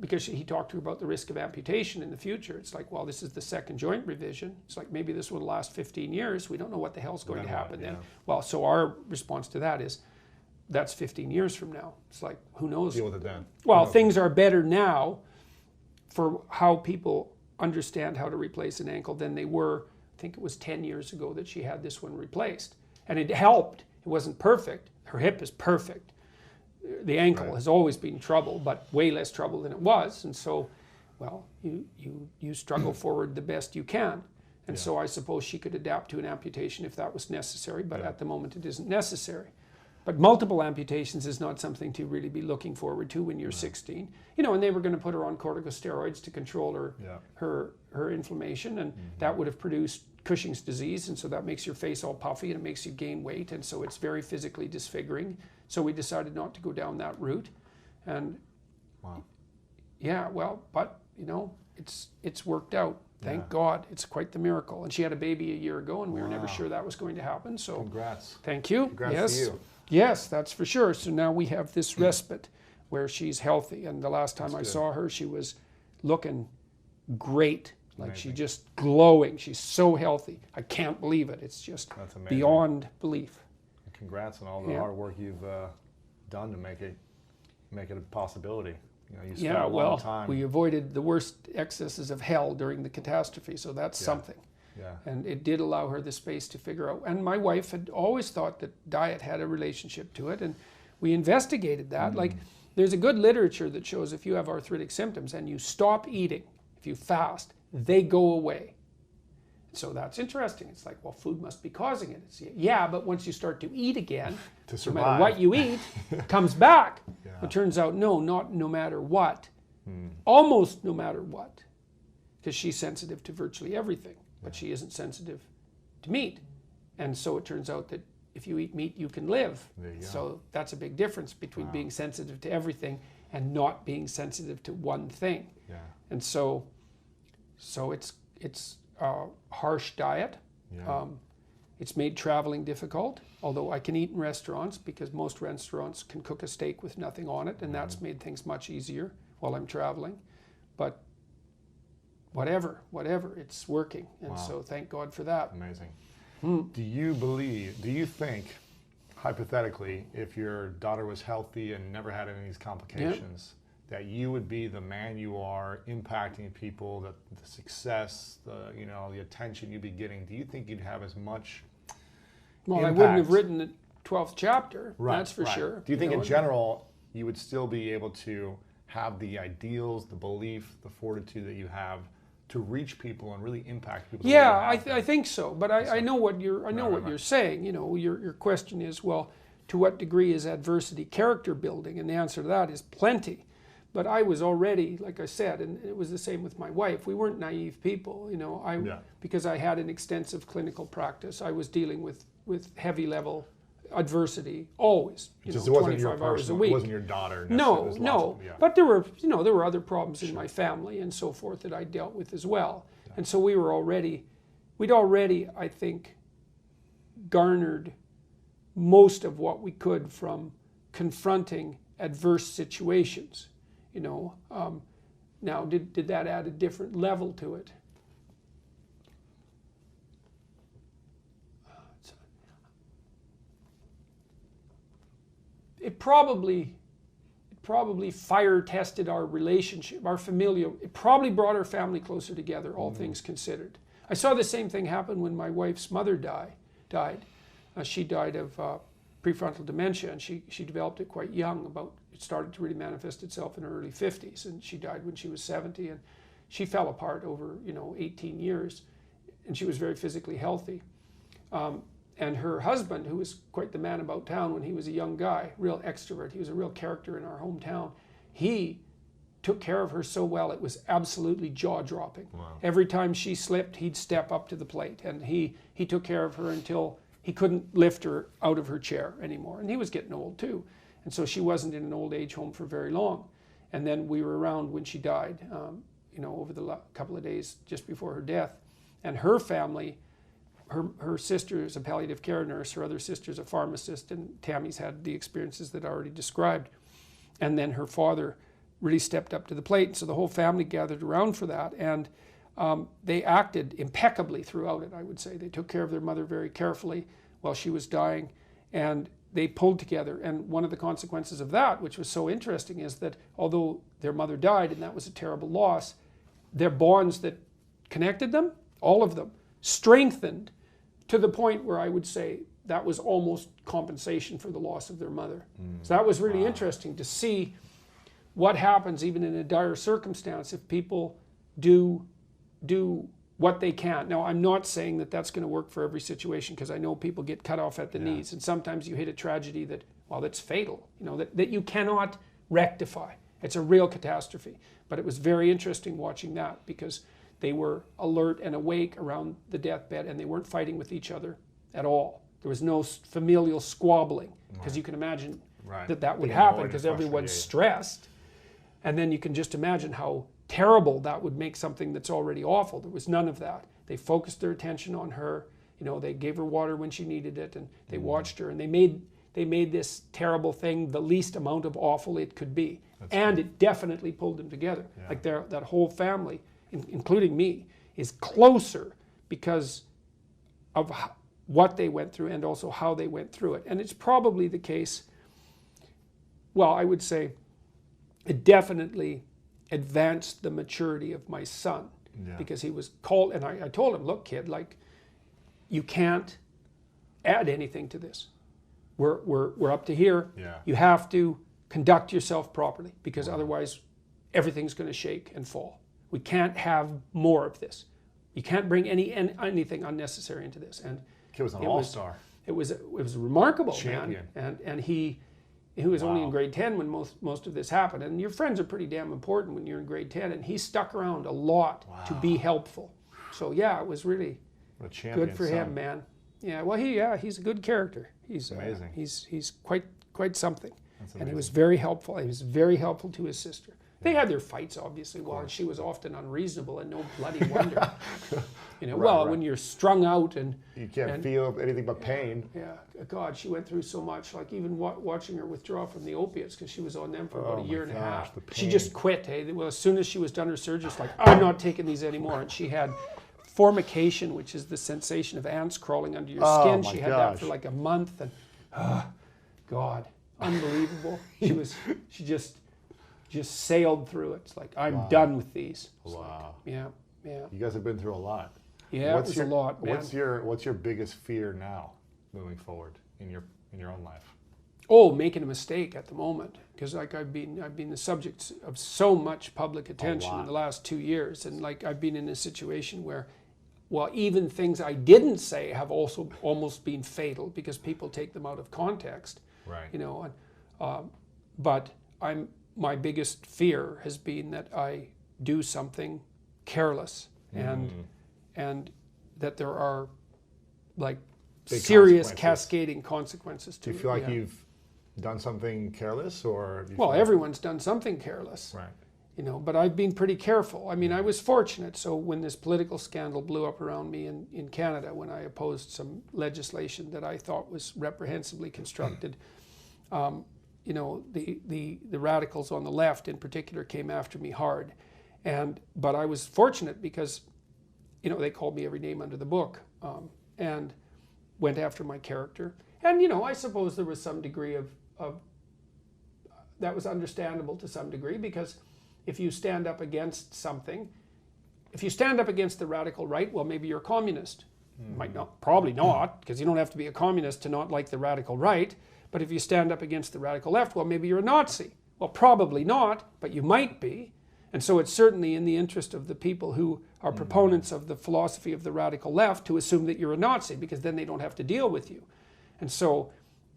Speaker 3: because he talked to her about the risk of amputation in the future. It's like, well, this is the second joint revision. It's like, maybe this will last 15 years. We don't know what the hell's going to happen then. Well, so our response to that is, that's 15 years from now. It's like, who knows?
Speaker 4: Deal with it then.
Speaker 3: Well, things are better now for how people understand how to replace an ankle than they were, I think it was 10 years ago that she had this one replaced. And it helped. It wasn't perfect. Her hip is perfect. The ankle has always been trouble, but way less trouble than it was. And so, well, you struggle forward the best you can. And so I suppose she could adapt to an amputation if that was necessary, but at the moment it isn't necessary. But multiple amputations is not something to really be looking forward to when you're 16. And they were going to put her on corticosteroids to control her inflammation, and that would have produced Cushing's disease, and so that makes your face all puffy and it makes you gain weight, and so it's very physically disfiguring. So we decided not to go down that route. And but it's worked out. Thank God. It's quite the miracle. And she had a baby a year ago, and we were never sure that was going to happen. So
Speaker 4: congrats.
Speaker 3: Thank you.
Speaker 4: Congrats to you.
Speaker 3: Yes, that's for sure. So now we have this respite where she's healthy. And the last time I saw her, she was looking great. Like she just glowing. She's so healthy. I can't believe it. It's just beyond belief.
Speaker 4: Congrats on all the hard work you've done to make it a possibility. You spent a long time.
Speaker 3: We avoided the worst excesses of hell during the catastrophe, so that's something.
Speaker 4: Yeah.
Speaker 3: And it did allow her the space to figure out. And my wife had always thought that diet had a relationship to it, and we investigated that. Like, there's a good literature that shows if you have arthritic symptoms and you stop eating, if you fast, they go away. So that's interesting. It's like, well, food must be causing it. But once you start to eat again, no matter what you eat, it comes back. It turns out, not no matter what. Almost no matter what. Because she's sensitive to virtually everything, but she isn't sensitive to meat. And so it turns out that if you eat meat, you can live. So that's a big difference between being sensitive to everything and not being sensitive to one thing. And so it's a harsh diet. It's made traveling difficult, although I can eat in restaurants because most restaurants can cook a steak with nothing on it, and that's made things much easier while I'm traveling. But whatever, it's working. And so thank God for that.
Speaker 4: Amazing. Do you think, hypothetically, if your daughter was healthy and never had any of these complications, that you would be the man you are, impacting people, the success, the attention you'd be getting? Do you think you'd have as much impact?
Speaker 3: I wouldn't have written the 12th chapter, that's for sure.
Speaker 4: Do you think in general you would still be able to have the ideals, the belief, the fortitude that you have to reach people and really impact people?
Speaker 3: I think so. But I know what you're saying. Your question is, well, to what degree is adversity character building? And the answer to that is plenty. But I was already, like I said, and it was the same with my wife, we weren't naive people. Because I had an extensive clinical practice, I was dealing with heavy level adversity always.
Speaker 4: It wasn't
Speaker 3: 25 hours a week.
Speaker 4: It wasn't your daughter.
Speaker 3: No. But there were other problems in my family and so forth that I dealt with as well. And so we'd already, I think, garnered most of what we could from confronting adverse situations. Now, did that add a different level to it? It probably fire tested our relationship, our familial. It probably brought our family closer together, all things considered. I saw the same thing happen when my wife's mother died. She died of prefrontal dementia, and she developed it quite young. It started to really manifest itself in her early 50s, and she died when she was 70. And she fell apart over 18 years, and she was very physically healthy. And her husband, who was quite the man about town when he was a young guy, real extrovert, he was a real character in our hometown, he took care of her so well, it was absolutely jaw-dropping. Wow. Every time she slipped, he'd step up to the plate, and he took care of her until he couldn't lift her out of her chair anymore. And he was getting old too. And so she wasn't in an old age home for very long. And then we were around when she died, over the couple of days just before her death. And her family, her sister is a palliative care nurse, her other sister's a pharmacist, and Tammy's had the experiences that I already described. And then her father really stepped up to the plate. So the whole family gathered around for that. And they acted impeccably throughout it, I would say. They took care of their mother very carefully while she was dying. And they pulled together. And one of the consequences of that, which was so interesting, is that although their mother died, and that was a terrible loss, their bonds that connected them, all of them, strengthened to the point where I would say that was almost compensation for the loss of their mother. So that was really interesting to see what happens even in a dire circumstance if people do what they can. Now, I'm not saying that that's going to work for every situation, because I know people get cut off at the knees, and sometimes you hit a tragedy that's fatal, that you cannot rectify. It's a real catastrophe. But it was very interesting watching that, because they were alert and awake around the deathbed, and they weren't fighting with each other at all. There was no familial squabbling, because you can imagine that would happen, because everyone's stressed. And then you can just imagine how terrible that would make something that's already awful. There was none of that. They focused their attention on her. They gave her water when she needed it, and they watched her, and they made this terrible thing the least amount of awful it could be. And it definitely pulled them together. Yeah. Like that whole family, including me, is closer because of what they went through and also how they went through it. And it's probably the case, well, I would say it definitely advanced the maturity of my son, because he was called, and I told him, look, kid, you can't add anything to this. We're up to here. Yeah. You have to conduct yourself properly, because otherwise everything's going to shake and fall. We can't have more of this. You can't bring anything unnecessary into this. And
Speaker 5: he was an all-star.
Speaker 3: It was remarkable,
Speaker 5: champion.
Speaker 3: Man. And he was only in grade 10 when most of this happened. And your friends are pretty damn important when you're in grade 10. And he stuck around a lot to be helpful. So yeah, it was really good for him, man. Yeah, well, he's a good character. He's amazing. He's quite something. And he was very helpful. He was very helpful to his sister. They had their fights, obviously, while she was often unreasonable, and no bloody wonder. When you're strung out and
Speaker 4: you can't feel anything but pain.
Speaker 3: Yeah, God, she went through so much. Like even watching her withdraw from the opiates, because she was on them for about a year and a half. She just quit. Hey, well, as soon as she was done her surgery, it's like, I'm not taking these anymore. And she had formication, which is the sensation of ants crawling under your skin. She had that for like a month, and God, unbelievable. She just sailed through it. It's like, I'm done with these.
Speaker 4: Wow.
Speaker 3: Yeah.
Speaker 4: You guys have been through a lot.
Speaker 3: Yeah, it was a lot, man.
Speaker 4: What's your biggest fear now, moving forward in your own life?
Speaker 3: Oh, making a mistake at the moment, because I've been the subject of so much public attention in the last 2 years, and I've been in a situation where, well, even things I didn't say have also almost been fatal, because people take them out of context.
Speaker 4: Right.
Speaker 3: But my biggest fear has been that I do something careless, and that there are big serious cascading consequences to it.
Speaker 4: Do you feel like you've done something careless, or?
Speaker 3: Everyone's done something careless.
Speaker 4: Right.
Speaker 3: But I've been pretty careful. I mean, I was fortunate. So when this political scandal blew up around me in Canada, when I opposed some legislation that I thought was reprehensibly constructed, the radicals on the left in particular came after me hard. But I was fortunate because, they called me every name under the book, and went after my character. And, I suppose there was some degree of that was understandable to some degree, because if you stand up against something, if you stand up against the radical right, well, maybe you're a communist. Might not, probably not, because you don't have to be a communist to not like the radical right. But if you stand up against the radical left, well, maybe you're a Nazi. Well, probably not, but you might be. And so it's certainly in the interest of the people who are proponents of the philosophy of the radical left to assume that you're a Nazi, because then they don't have to deal with you. And so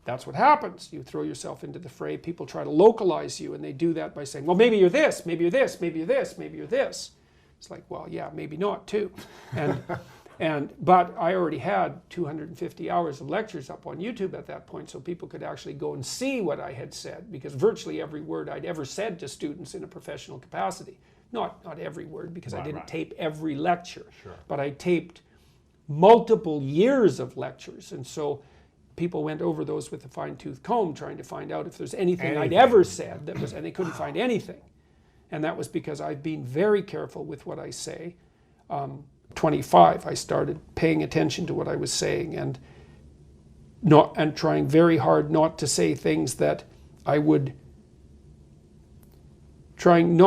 Speaker 3: that's what happens. You throw yourself into the fray. People try to localize you, and they do that by saying, well, maybe you're this, maybe you're this, maybe you're this, maybe you're this. It's like, well, yeah, maybe not too. But I already had 250 hours of lectures up on YouTube at that point, so people could actually go and see what I had said, because virtually every word I'd ever said to students in a professional capacity, not every word, because I didn't tape every lecture, but I taped multiple years of lectures, and so people went over those with a fine-tooth comb trying to find out if there's anything I'd ever said that was, and they couldn't find anything. And that was because I've been very careful with what I say. 25, I started paying attention to what I was saying and trying very hard not to say things that I would, trying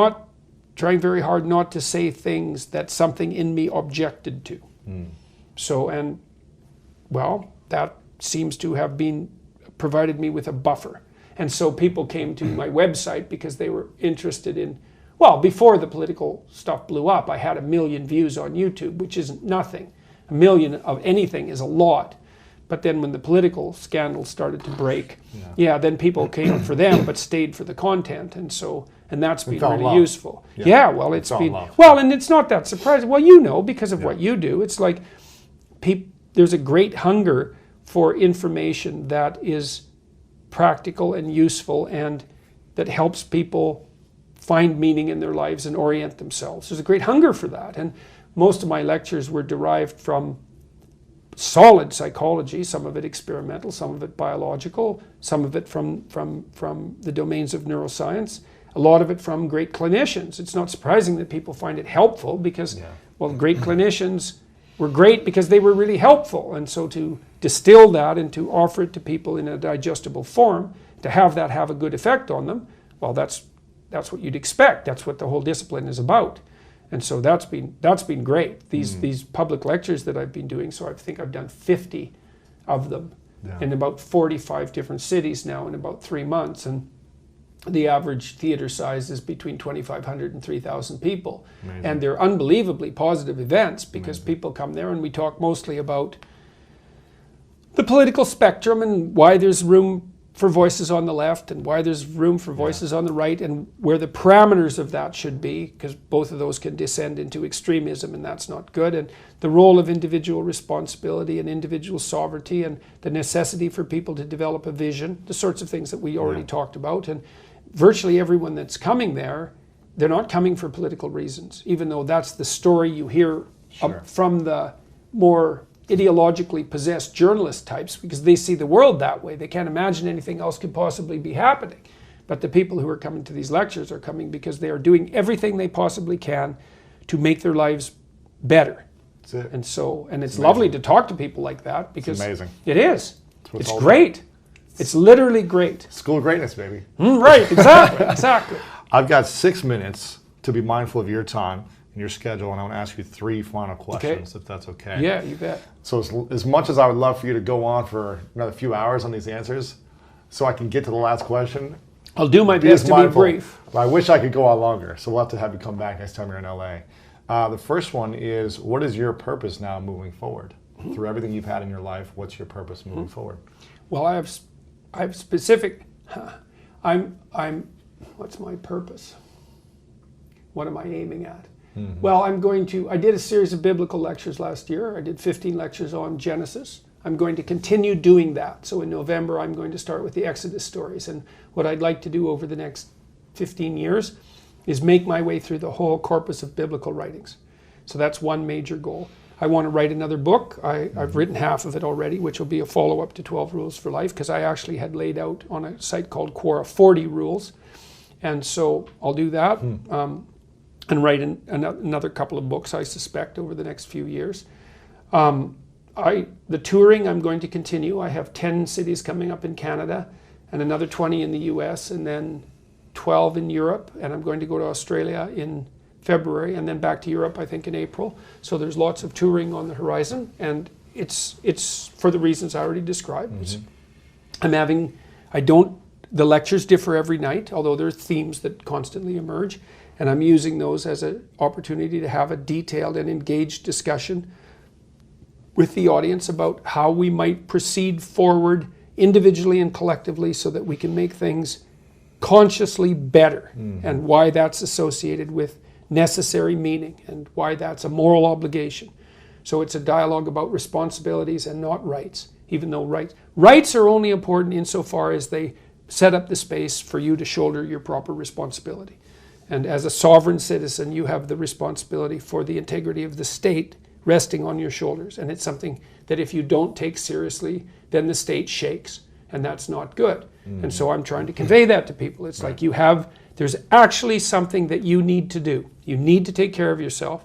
Speaker 3: very hard not to say things that something in me objected to. So, and well, that seems to have provided me with a buffer. And so people came to my website because they were interested in, well, before the political stuff blew up, I had 1 million views on YouTube, which isn't nothing. 1 million of anything is a lot. But then when the political scandals started to break, then people came for them but stayed for the content. And so, and that's been really useful. Well, it's been, well, and it's not that surprising. Well, you know, because of what you do, it's like there's a great hunger for information that is practical and useful and that helps people find meaning in their lives and orient themselves. There's a great hunger for that. And most of my lectures were derived from solid psychology, some of it experimental, some of it biological, some of it from the domains of neuroscience, a lot of it from great clinicians. It's not surprising that people find it helpful because, well, great clinicians were great because they were really helpful. And so to distill that and to offer it to people in a digestible form, to have that have a good effect on them, well, that's what you'd expect. That's what the whole discipline is about. And so that's been great. These public lectures that I've been doing, so I think I've done 50 of them in about 45 different cities now in about 3 months. And the average theater size is between 2,500 and 3,000 people. Amazing. And they're unbelievably positive events because people come there and we talk mostly about the political spectrum and why there's room for voices on the left and why there's room for voices on the right and where the parameters of that should be, because both of those can descend into extremism and that's not good, and the role of individual responsibility and individual sovereignty and the necessity for people to develop a vision, the sorts of things that we already talked about. And virtually everyone that's coming there, they're not coming for political reasons, even though that's the story you hear from the more ideologically possessed journalist types, because they see the world that way. They can't imagine anything else could possibly be happening. But the people who are coming to these lectures are coming because they are doing everything they possibly can to make their lives better. That's it. And so, and it's lovely to talk to people like that because it's amazing. It is. It's great. It's literally great.
Speaker 4: School of greatness, baby.
Speaker 3: Right, exactly, exactly.
Speaker 4: I've got 6 minutes to be mindful of your time and your schedule, and I want to ask you 3 final questions, if that's okay.
Speaker 3: Yeah, you bet.
Speaker 4: So as much as I would love for you to go on for another few hours on these answers, so I can get to the last question,
Speaker 3: I'll do my best to be brief.
Speaker 4: I wish I could go on longer, so we'll have to have you come back next time you're in LA. The first one is, what is your purpose now moving forward? Through everything you've had in your life, what's your purpose moving forward? Well,
Speaker 3: I have specific, what's my purpose? What am I aiming at? Well, I did a series of biblical lectures last year. I did 15 lectures on Genesis. I'm going to continue doing that. So in November, I'm going to start with the Exodus stories. And what I'd like to do over the next 15 years is make my way through the whole corpus of biblical writings. So that's one major goal. I want to write another book. I've written half of it already, which will be a follow-up to 12 Rules for Life, because I actually had laid out on a site called Quora 40 rules. And so I'll do that and write another couple of books, I suspect, over the next few years. The touring I'm going to continue. I have 10 cities coming up in Canada and another 20 in the US and then 12 in Europe. And I'm going to go to Australia in February and then back to Europe, I think, in April. So there's lots of touring on the horizon, and it's for the reasons I already described. The lectures differ every night, although there are themes that constantly emerge. And I'm using those as an opportunity to have a detailed and engaged discussion with the audience about how we might proceed forward individually and collectively so that we can make things consciously better, and why that's associated with necessary meaning and why that's a moral obligation. So it's a dialogue about responsibilities and not rights, even though rights are only important insofar as they set up the space for you to shoulder your proper responsibility. And as a sovereign citizen, you have the responsibility for the integrity of the state resting on your shoulders. And it's something that if you don't take seriously, then the state shakes, and that's not good. And so I'm trying to convey that to people. It's like there's actually something that you need to do. You need to take care of yourself.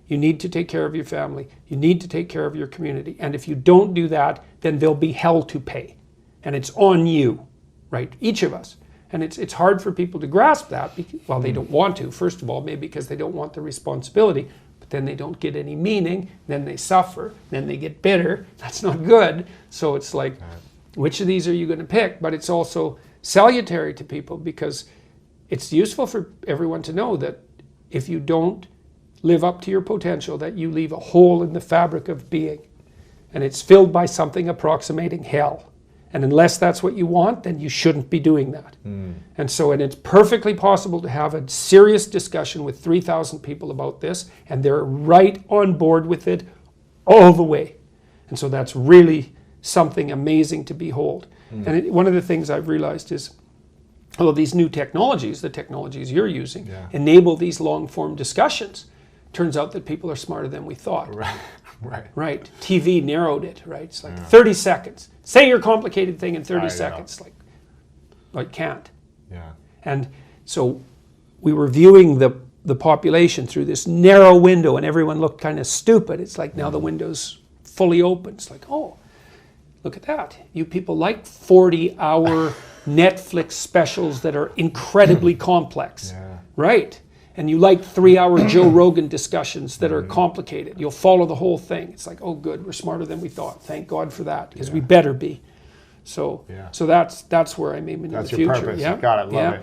Speaker 3: You need to take care of your family. You need to take care of your community. And if you don't do that, then there'll be hell to pay. And it's on you, right? Each of us. And it's hard for people to grasp that. Well, they don't want to, first of all, maybe because they don't want the responsibility. But then they don't get any meaning. Then they suffer. Then they get bitter. That's not good. So it's like, which of these are you going to pick? But it's also salutary to people because it's useful for everyone to know that if you don't live up to your potential, that you leave a hole in the fabric of being. And it's filled by something approximating hell. And unless that's what you want, then you shouldn't be doing that. And so, and it's perfectly possible to have a serious discussion with 3,000 people about this, and they're right on board with it all the way. And so that's really something amazing to behold. And one of the things I've realized is, although these new technologies, the technologies you're using, enable these long-form discussions, turns out that people are smarter than we thought. Right. TV narrowed it, right? It's like 30 seconds. Say your complicated thing in 30 seconds. Like can't. And so we were viewing the population through this narrow window, and everyone looked kind of stupid. It's like now the window's fully open. It's like, oh, look at that. You people like 40-hour Netflix specials that are incredibly complex. Right. And you like 3-hour Joe Rogan discussions that are complicated. You'll follow the whole thing. It's like, oh, good, we're smarter than we thought. Thank God for that, because we better be. So that's where I'm aiming in the future.
Speaker 4: That's your purpose. Got it. Love it.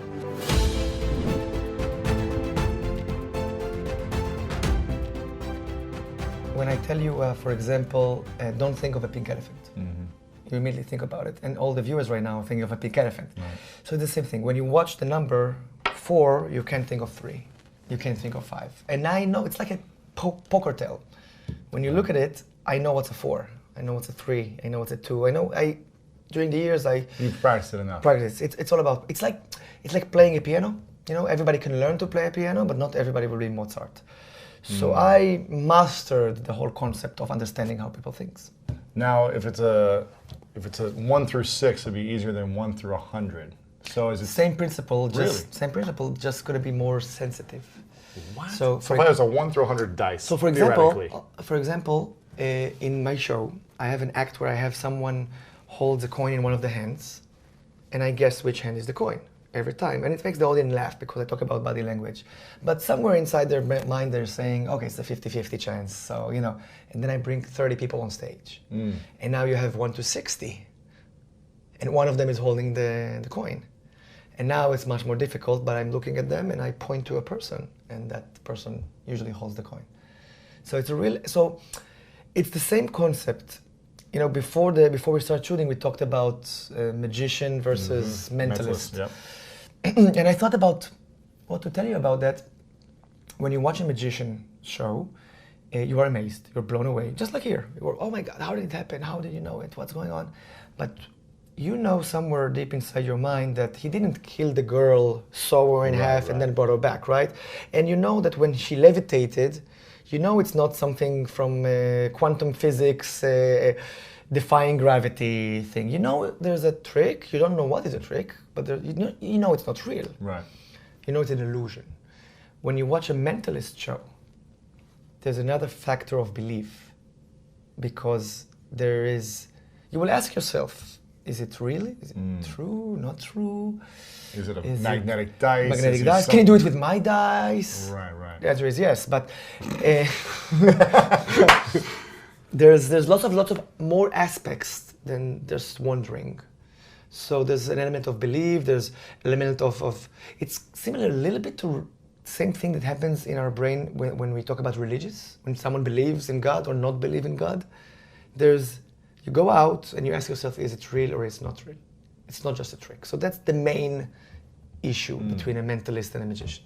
Speaker 2: When I tell you, for example, don't think of a pink elephant. You immediately think about it. And all the viewers right now are thinking of a pink elephant. So it's the same thing. When you watch the number 4, you can't think of 3. You can't think of 5. And I know it's like a poker tell. When you look at it, I know what's a 4. I know what's a 3. I know what's a 2. During the years,
Speaker 4: You've practiced it enough.
Speaker 2: It's all about, it's like playing a piano. You know, everybody can learn to play a piano, but not everybody will be Mozart. So I mastered the whole concept of understanding how people think.
Speaker 4: Now, if it's a 1 through 6, it'd be easier than 1 through 100. So is it
Speaker 2: same principle? Just going to be more sensitive.
Speaker 4: What?
Speaker 2: So
Speaker 4: if I was a 1 through 100 dice.
Speaker 2: So for example, in my show, I have an act where I have someone holds a coin in one of the hands, and I guess which hand is the coin every time, and it makes the audience laugh because I talk about body language. But somewhere inside their mind, they're saying, okay, it's a 50-50 chance. So and then I bring 30 people on stage, and now you have 1 to 60, and one of them is holding the coin. And now it's much more difficult, but I'm looking at them and I point to a person, and that person usually holds the coin. So it's the same concept. Before we start shooting, we talked about magician versus mentalist. And I thought about what to tell you about that. When you watch a magician show, you are amazed, you're blown away. Just like here, you're, oh my God, how did it happen? How did you know it? What's going on? But somewhere deep inside your mind that he didn't kill the girl, saw her in half, and then brought her back, right? And you know that when she levitated, it's not something from quantum physics, defying gravity thing. There's a trick. You don't know what is a trick, but it's not real.
Speaker 4: Right.
Speaker 2: It's an illusion. When you watch a mentalist show, there's another factor of belief, because you will ask yourself, is it real? Is it true? Not true?
Speaker 4: Is it a magnetic dice?
Speaker 2: Magnetic dice. Can you do it with my dice?
Speaker 4: Right.
Speaker 2: The answer is yes, but there's lots of more aspects than just wondering. So there's an element of belief. There's an element of it's similar a little bit to same thing that happens in our brain when we talk about religious, when someone believes in God or not believe in God. You go out and you ask yourself, is it real or is it not real? It's not just a trick. So that's the main issue between a mentalist and a magician.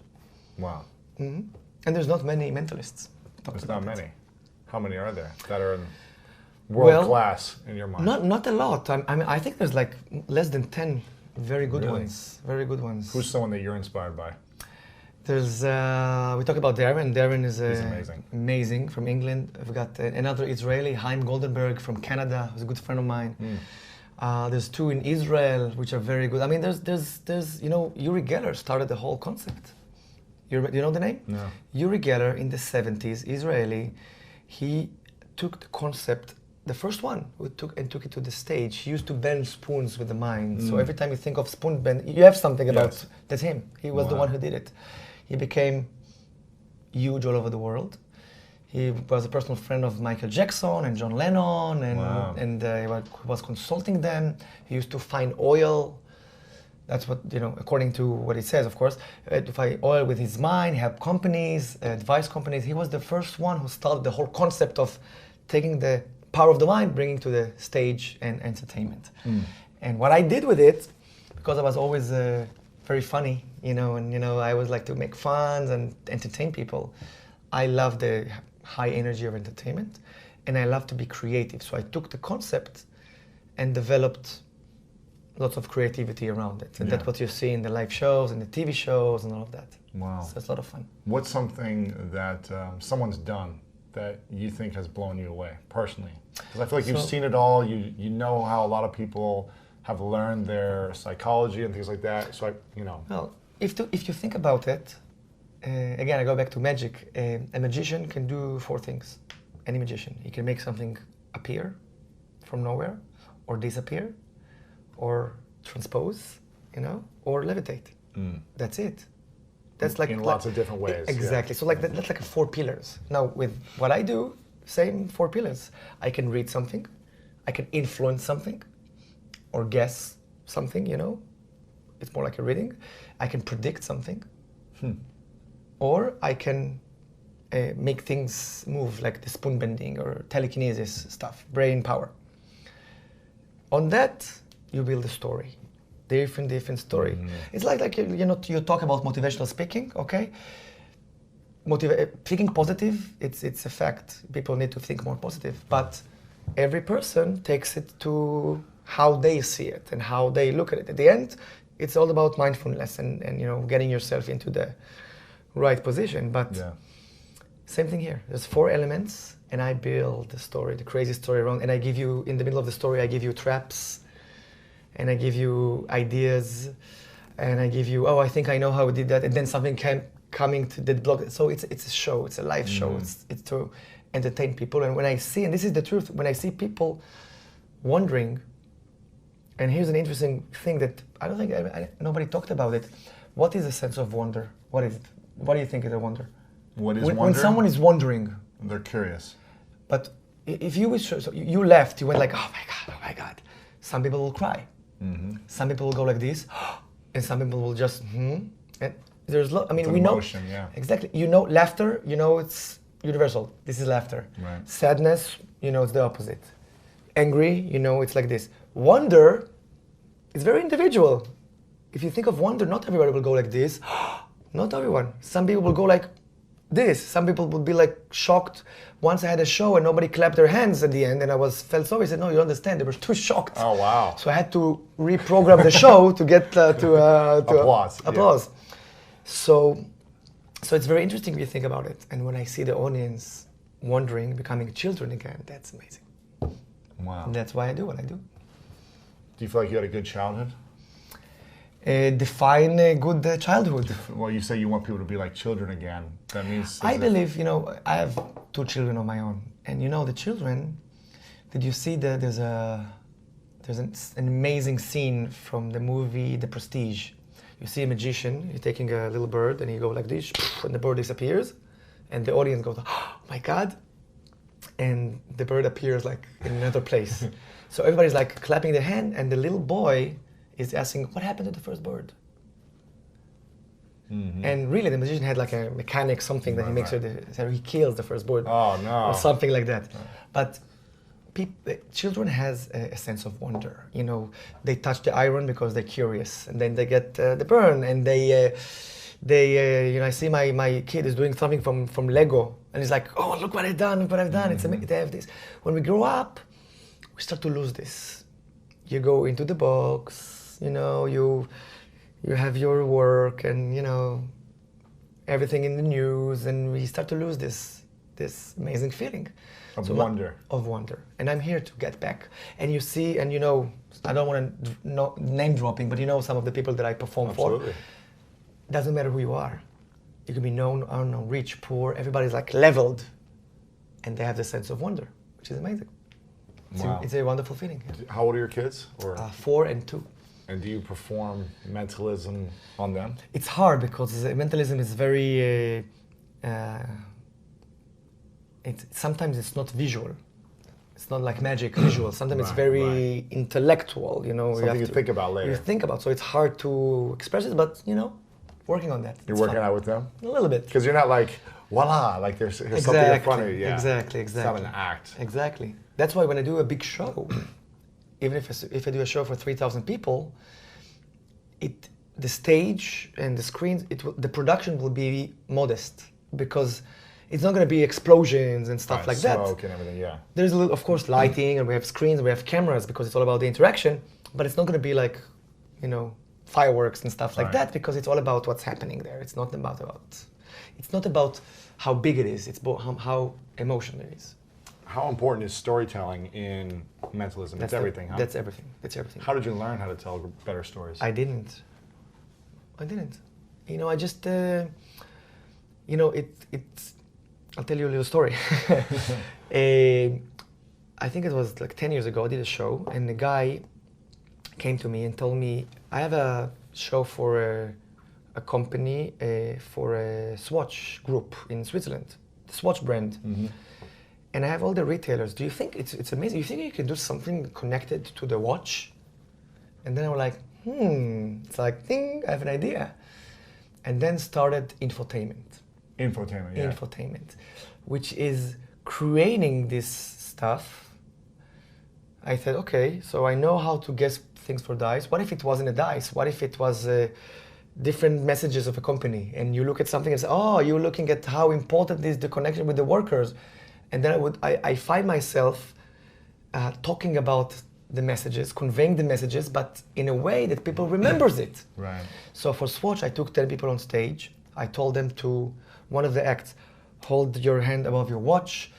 Speaker 4: Wow.
Speaker 2: And there's not many mentalists.
Speaker 4: There's not many. How many are there that are in world class in your mind?
Speaker 2: Not a lot. I mean, I think there's like less than 10 very good ones. Very good ones.
Speaker 4: Who's someone that you're inspired by?
Speaker 2: There's we talk about Darren. Darren is
Speaker 4: He's amazing.
Speaker 2: Amazing from England. I've got another Israeli, Chaim Goldenberg from Canada, who's a good friend of mine. There's two in Israel, which are very good. I mean, there's Uri Geller started the whole concept. You know the name?
Speaker 4: No.
Speaker 2: Uri Geller in the 70s, Israeli. He took the concept, the first one, who took it to the stage. He used to bend spoons with the mind. So every time you think of spoon bend, you have something about that's him. He was the one who did it. He became huge all over the world. He was a personal friend of Michael Jackson and John Lennon, and he was consulting them. He used to find oil. That's what, according to what he says, of course, to find oil with his mind, help companies, advise companies. He was the first one who started the whole concept of taking the power of the mind, bringing to the stage and entertainment. And what I did with it, because I was always very funny, and I always like to make fun and entertain people. I love the high energy of entertainment, and I love to be creative. So I took the concept and developed lots of creativity around it. And that's what you see in the live shows and the TV shows and all of that.
Speaker 4: Wow.
Speaker 2: So it's a lot of fun.
Speaker 4: What's something that someone's done that you think has blown you away personally? Because I feel like you've seen it all. You know how a lot of people have learned their psychology and things like that. So
Speaker 2: Well, if you think about it, again, I go back to magic. A magician can do 4 things. Any magician. He can make something appear from nowhere, or disappear, or transpose, or levitate. That's it. That's like
Speaker 4: in lots of different ways.
Speaker 2: Exactly. So that's like 4 pillars. Now with what I do, same 4 pillars. I can read something, I can influence something, or guess something. It's more like a reading. I can predict something, or I can make things move, like the spoon bending or telekinesis stuff, brain power. On that, you build a story, different story. It's like you talk about motivational speaking, okay? Thinking positive, it's a fact. People need to think more positive, but every person takes it to how they see it and how they look at it. At the end, it's all about mindfulness and getting yourself into the right position. But same thing here. There's 4 elements, and I build the story, the crazy story around, and I give you, in the middle of the story, I give you traps, and I give you ideas, and I give you, I think I know how we did that, and then something coming to the block. So it's a show, it's a live show, it's to entertain people. And when I see, and this is the truth, when I see people wondering, and here's an interesting thing that I don't think nobody talked about it. What is a sense of wonder? What is it? What do you think is a wonder?
Speaker 4: What is
Speaker 2: when
Speaker 4: wonder?
Speaker 2: When someone is wondering.
Speaker 4: They're curious.
Speaker 2: But if you wish, so you left, you went like, oh my God. Some people will cry. Some people will go like this, and some people will just, And there's we know.
Speaker 4: Emotion,
Speaker 2: Exactly. Laughter, it's universal. This is laughter.
Speaker 4: Right.
Speaker 2: Sadness, it's the opposite. Angry, it's like this. Wonder is very individual. If you think of wonder, not everybody will go like this. Not everyone. Some people will go like this. Some people will be like shocked. Once I had a show and nobody clapped their hands at the end, and I felt sorry. I said, "No, you don't understand. They were too shocked."
Speaker 4: Oh wow!
Speaker 2: So I had to reprogram the show to get to applause. So it's very interesting when you think about it. And when I see the audience wondering, becoming children again, that's amazing.
Speaker 4: Wow!
Speaker 2: And that's why I do what I do.
Speaker 4: Do you feel like you had a good childhood?
Speaker 2: Define a good childhood.
Speaker 4: Well, you say you want people to be like children again. That means...
Speaker 2: I believe, I have 2 children of my own. And the children, did you see that there's an amazing scene from the movie The Prestige. You see a magician, he's taking a little bird and he goes like this, and the bird disappears. And the audience goes, oh my God. And the bird appears like in another place. So everybody's like clapping their hand, and the little boy is asking, what happened to the first bird? And really, the magician had like a mechanic, something that he makes sure that he kills the first bird.
Speaker 4: Oh, no.
Speaker 2: Or something like that. But children has a sense of wonder. You know, they touch the iron because they're curious, and then they get the burn, and they you know, I see my kid is doing something from Lego, and he's like, oh, look what I've done, look what I've done. It's amazing. They have this. When we grow up, we start to lose this. You go into the box, you know, you have your work, and you know, everything in the news, and we start to lose this amazing feeling.
Speaker 4: Of wonder.
Speaker 2: Of wonder. And I'm here to get back. And you see, and you know, I don't want to name dropping, but you know some of the people that I perform for. Doesn't matter who you are. You can be known, unknown, rich, poor. Everybody's like leveled, and they have the sense of wonder, which is amazing.
Speaker 4: Wow.
Speaker 2: It's a wonderful feeling.
Speaker 4: How old are your kids? Or
Speaker 2: 4 and 2.
Speaker 4: and do you perform mentalism on them?
Speaker 2: It's hard because mentalism is very. Sometimes it's not visual. It's not like magic visual. Sometimes it's very intellectual. You know,
Speaker 4: something you think about later.
Speaker 2: You think about, so it's hard to express it. But you know, working on that.
Speaker 4: You're working out with them
Speaker 2: a little bit
Speaker 4: because you're not like voila, like there's something in front of you. Yeah.
Speaker 2: Exactly.
Speaker 4: It's not an act.
Speaker 2: Exactly. That's why when I do a big show, even if I do a show for 3,000 people, the stage and the screens, the production will be modest because it's not going to be explosions and stuff like that.
Speaker 4: Smoke and everything, yeah.
Speaker 2: There's a little, of course, lighting, and we have screens, and we have cameras because it's all about the interaction. But it's not going to be like, you know, fireworks and stuff like that because it's all about what's happening there. It's not about how big it is. It's about how emotional it is.
Speaker 4: How important is storytelling in mentalism? That's everything, huh?
Speaker 2: That's everything. That's everything.
Speaker 4: How did you learn how to tell better stories?
Speaker 2: I didn't. You know, I just, you know, it's. I'll tell you a little story. I think it was like 10 years ago, I did a show, and the guy came to me and told me, I have a show for a company, for a Swatch group in Switzerland, the Swatch brand. Mm-hmm. And I have all the retailers. Do you think it's amazing? You think you can do something connected to the watch? And then I was like, it's like, ding, I have an idea. And then started infotainment. Infotainment, which is creating this stuff. I said, okay, so I know how to guess things for dice. What if it wasn't a dice? What if it was different messages of a company? And you look at something and say, oh, you're looking at how important is the connection with the workers. And then I find myself talking about the messages, conveying the messages, but in a way that people remembers it.
Speaker 4: Right.
Speaker 2: So for Swatch, I took 10 people on stage. I told them to, one of the acts, hold your hand above your watch,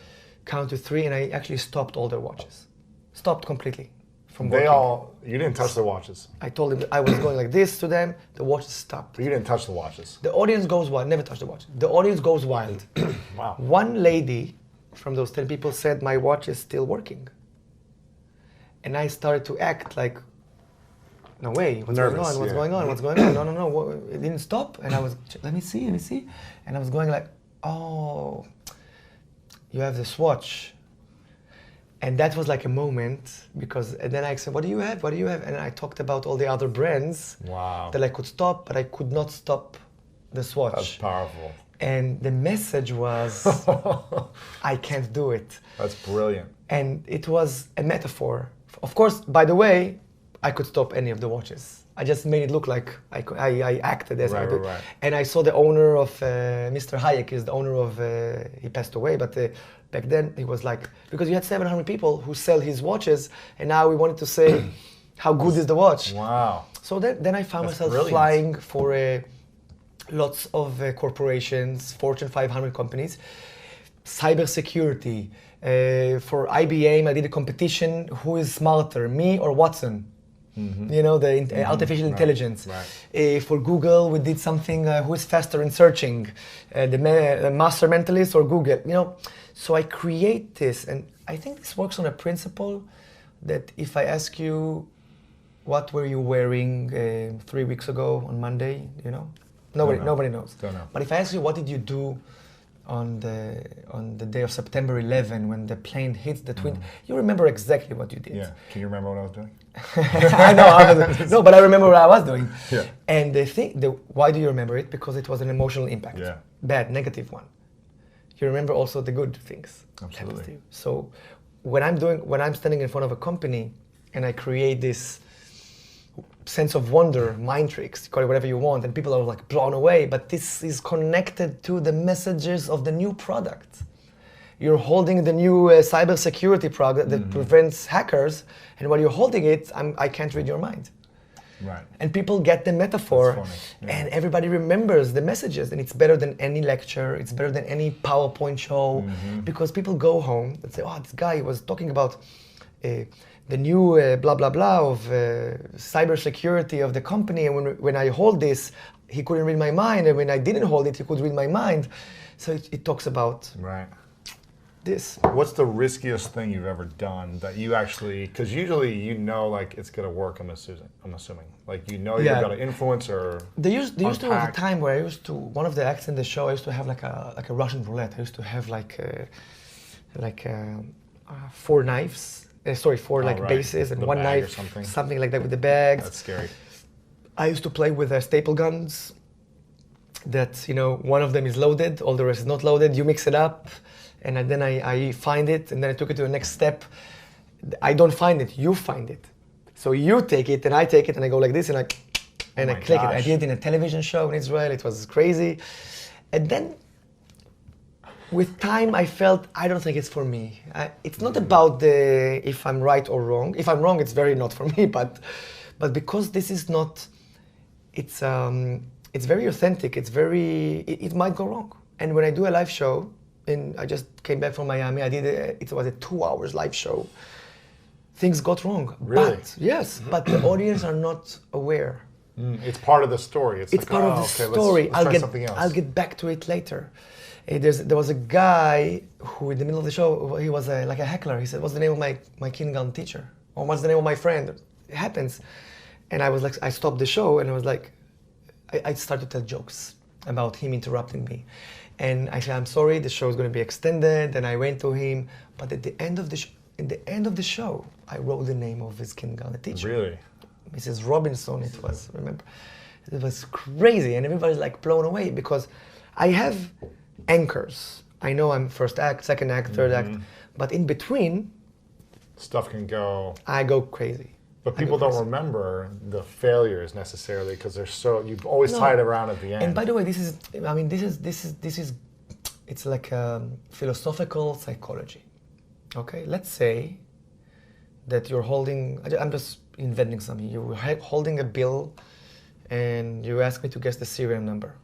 Speaker 2: count to 3, and I actually stopped all their watches. Stopped completely from working.
Speaker 4: You didn't touch the watches.
Speaker 2: I told them that I was going like this to them, the watches stopped.
Speaker 4: But you didn't touch the watches.
Speaker 2: The audience goes wild, never touch the watch. The audience goes wild.
Speaker 4: Wow.
Speaker 2: One lady from those 10 people said, my watch is still working. And I started to act like, no way, what's going on, what's going on? No, it didn't stop. And I was, let me see. And I was going like, oh, you have this watch. And that was like a moment because, and then I said, what do you have? And I talked about all the other brands that I could stop, but I could not stop the Swatch.
Speaker 4: That's powerful.
Speaker 2: And the message was, I can't do it.
Speaker 4: That's brilliant.
Speaker 2: And it was a metaphor. Of course, by the way, I could stop any of the watches. I just made it look like I acted as I did. Right. And I saw the owner of Mr. Hayek is the owner of, he passed away, but back then he was like, because you had 700 people who sell his watches, and now we wanted to say how good is the watch.
Speaker 4: Wow.
Speaker 2: So then I found myself flying for lots of corporations, Fortune 500 companies, cybersecurity. For IBM, I did a competition, who is smarter, me or Watson? Mm-hmm. You know, the artificial intelligence. Right. For Google, we did something, who is faster in searching, the master mentalist or Google, you know. So I create this, and I think this works on a principle that if I ask you, what were you wearing 3 weeks ago on Monday, you know? Nobody knows.
Speaker 4: Don't know.
Speaker 2: But if I ask you, what did you do on the day of September 11 when the plane hits the Twin. You remember exactly what you did.
Speaker 4: Yeah. Can you remember what I was doing?
Speaker 2: I know. No, but I remember what I was doing.
Speaker 4: Yeah.
Speaker 2: And why do you remember it? Because it was an emotional impact.
Speaker 4: Yeah.
Speaker 2: Bad, negative one. You remember also the good things.
Speaker 4: Absolutely.
Speaker 2: So when I'm standing in front of a company and I create this sense of wonder, mind tricks, call it whatever you want, and people are like blown away, but this is connected to the messages of the new product. You're holding the new cybersecurity product that prevents hackers, and while you're holding it, I can't read your mind.
Speaker 4: Right.
Speaker 2: And people get the metaphor,
Speaker 4: That's funny. Yeah.
Speaker 2: and everybody remembers the messages, and it's better than any lecture, it's better than any PowerPoint show, because people go home and say, oh, this guy was talking about the new blah blah blah of cybersecurity of the company, and when I hold this, he couldn't read my mind, and when I didn't hold it, he could read my mind. So it talks about
Speaker 4: Right.
Speaker 2: this.
Speaker 4: What's the riskiest thing you've ever done that you actually, because usually you know like it's gonna work, I'm assuming. Like you know you're gonna influence or
Speaker 2: They used to have a
Speaker 4: unpack.
Speaker 2: time where one of the acts in the show, I used to have like a Russian roulette. I used to have four knives. Four
Speaker 4: right.
Speaker 2: bases and
Speaker 4: The
Speaker 2: one
Speaker 4: bag or
Speaker 2: knife,
Speaker 4: something.
Speaker 2: like that with the bags.
Speaker 4: That's scary.
Speaker 2: I used to play with staple guns. That one of them is loaded, all the rest is not loaded. You mix it up, and then I find it, and then I took it to the next step. I don't find it, you find it. So you take it, and I take it, and I go like this, and I
Speaker 4: my
Speaker 2: click it. I
Speaker 4: gosh.
Speaker 2: did it in a television show in Israel. It was crazy, and then. With time, I felt, I don't think it's for me. It's not about if I'm right or wrong. If I'm wrong, it's very not for me, but because this is not, it's very authentic, it might go wrong. And when I do a live show, I just came back from Miami, it was a 2 hours live show. Things got wrong.
Speaker 4: Really?
Speaker 2: Yes, but the audience are not aware.
Speaker 4: It's part of the story. It's like,
Speaker 2: part of the story.
Speaker 4: Let's try something else.
Speaker 2: I'll get back to it later. There was a guy who, in the middle of the show, he was like a heckler. He said, "What's the name of my kindergarten teacher?" Or "What's the name of my friend?" It happens, and I was like, I stopped the show, and I was like, I started to tell jokes about him interrupting me, and I said, "I'm sorry, the show is going to be extended." And I went to him, but at the end of the show, I wrote the name of his kindergarten teacher.
Speaker 4: Really?
Speaker 2: Mrs. Robinson, it was. Remember, it was crazy, and everybody's like blown away because I have anchors. I know I'm first act, second act, third act, but in between,
Speaker 4: Stuff can go.
Speaker 2: I go crazy.
Speaker 4: But people don't remember the failures necessarily because you've always tied it around at the end.
Speaker 2: And by the way, this is, it's like philosophical psychology. Okay, let's say that you're holding, I'm just inventing something. You're holding a bill and you ask me to guess the serial number.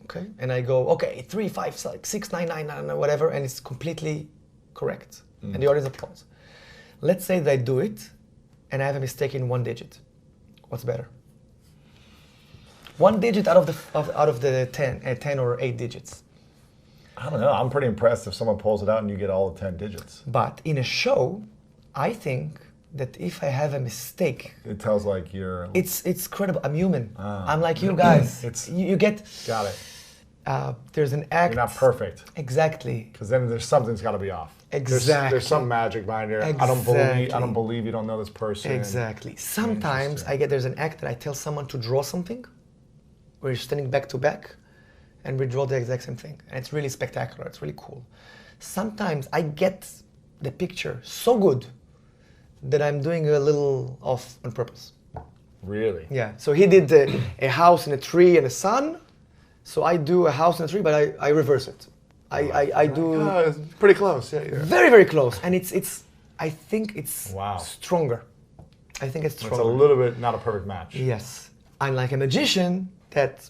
Speaker 2: Okay, and I go, okay, 3, 5, 6, 9, 9, 9, whatever, and it's completely correct. And the audience applauds. Let's say that I do it and I have a mistake in one digit. What's better? One digit out of the 10 or 8 digits.
Speaker 4: I don't know. I'm pretty impressed if someone pulls it out and you get all the 10 digits.
Speaker 2: But in a show, I think that if I have a mistake,
Speaker 4: It tells like you're.
Speaker 2: it's credible. I'm human. I'm like you guys. You get.
Speaker 4: Got it.
Speaker 2: There's an act.
Speaker 4: You're not perfect.
Speaker 2: Exactly.
Speaker 4: Because then something's got to be off.
Speaker 2: Exactly.
Speaker 4: There's some magic behind here.
Speaker 2: Exactly.
Speaker 4: I don't believe you don't know this person.
Speaker 2: Exactly. Sometimes there's an act that I tell someone to draw something. We're standing back to back, and we draw the exact same thing, and it's really spectacular. It's really cool. Sometimes I get the picture so good that I'm doing a little off on purpose.
Speaker 4: Really?
Speaker 2: Yeah. So he did a house and a tree and a sun. So I do a house and a tree, but I reverse it. I do
Speaker 4: It's pretty close. Yeah.
Speaker 2: very, very close, and I think it's
Speaker 4: Wow.
Speaker 2: stronger. I think it's
Speaker 4: It's
Speaker 2: stronger.
Speaker 4: a little bit not a perfect match.
Speaker 2: Yes. I'm like a magician that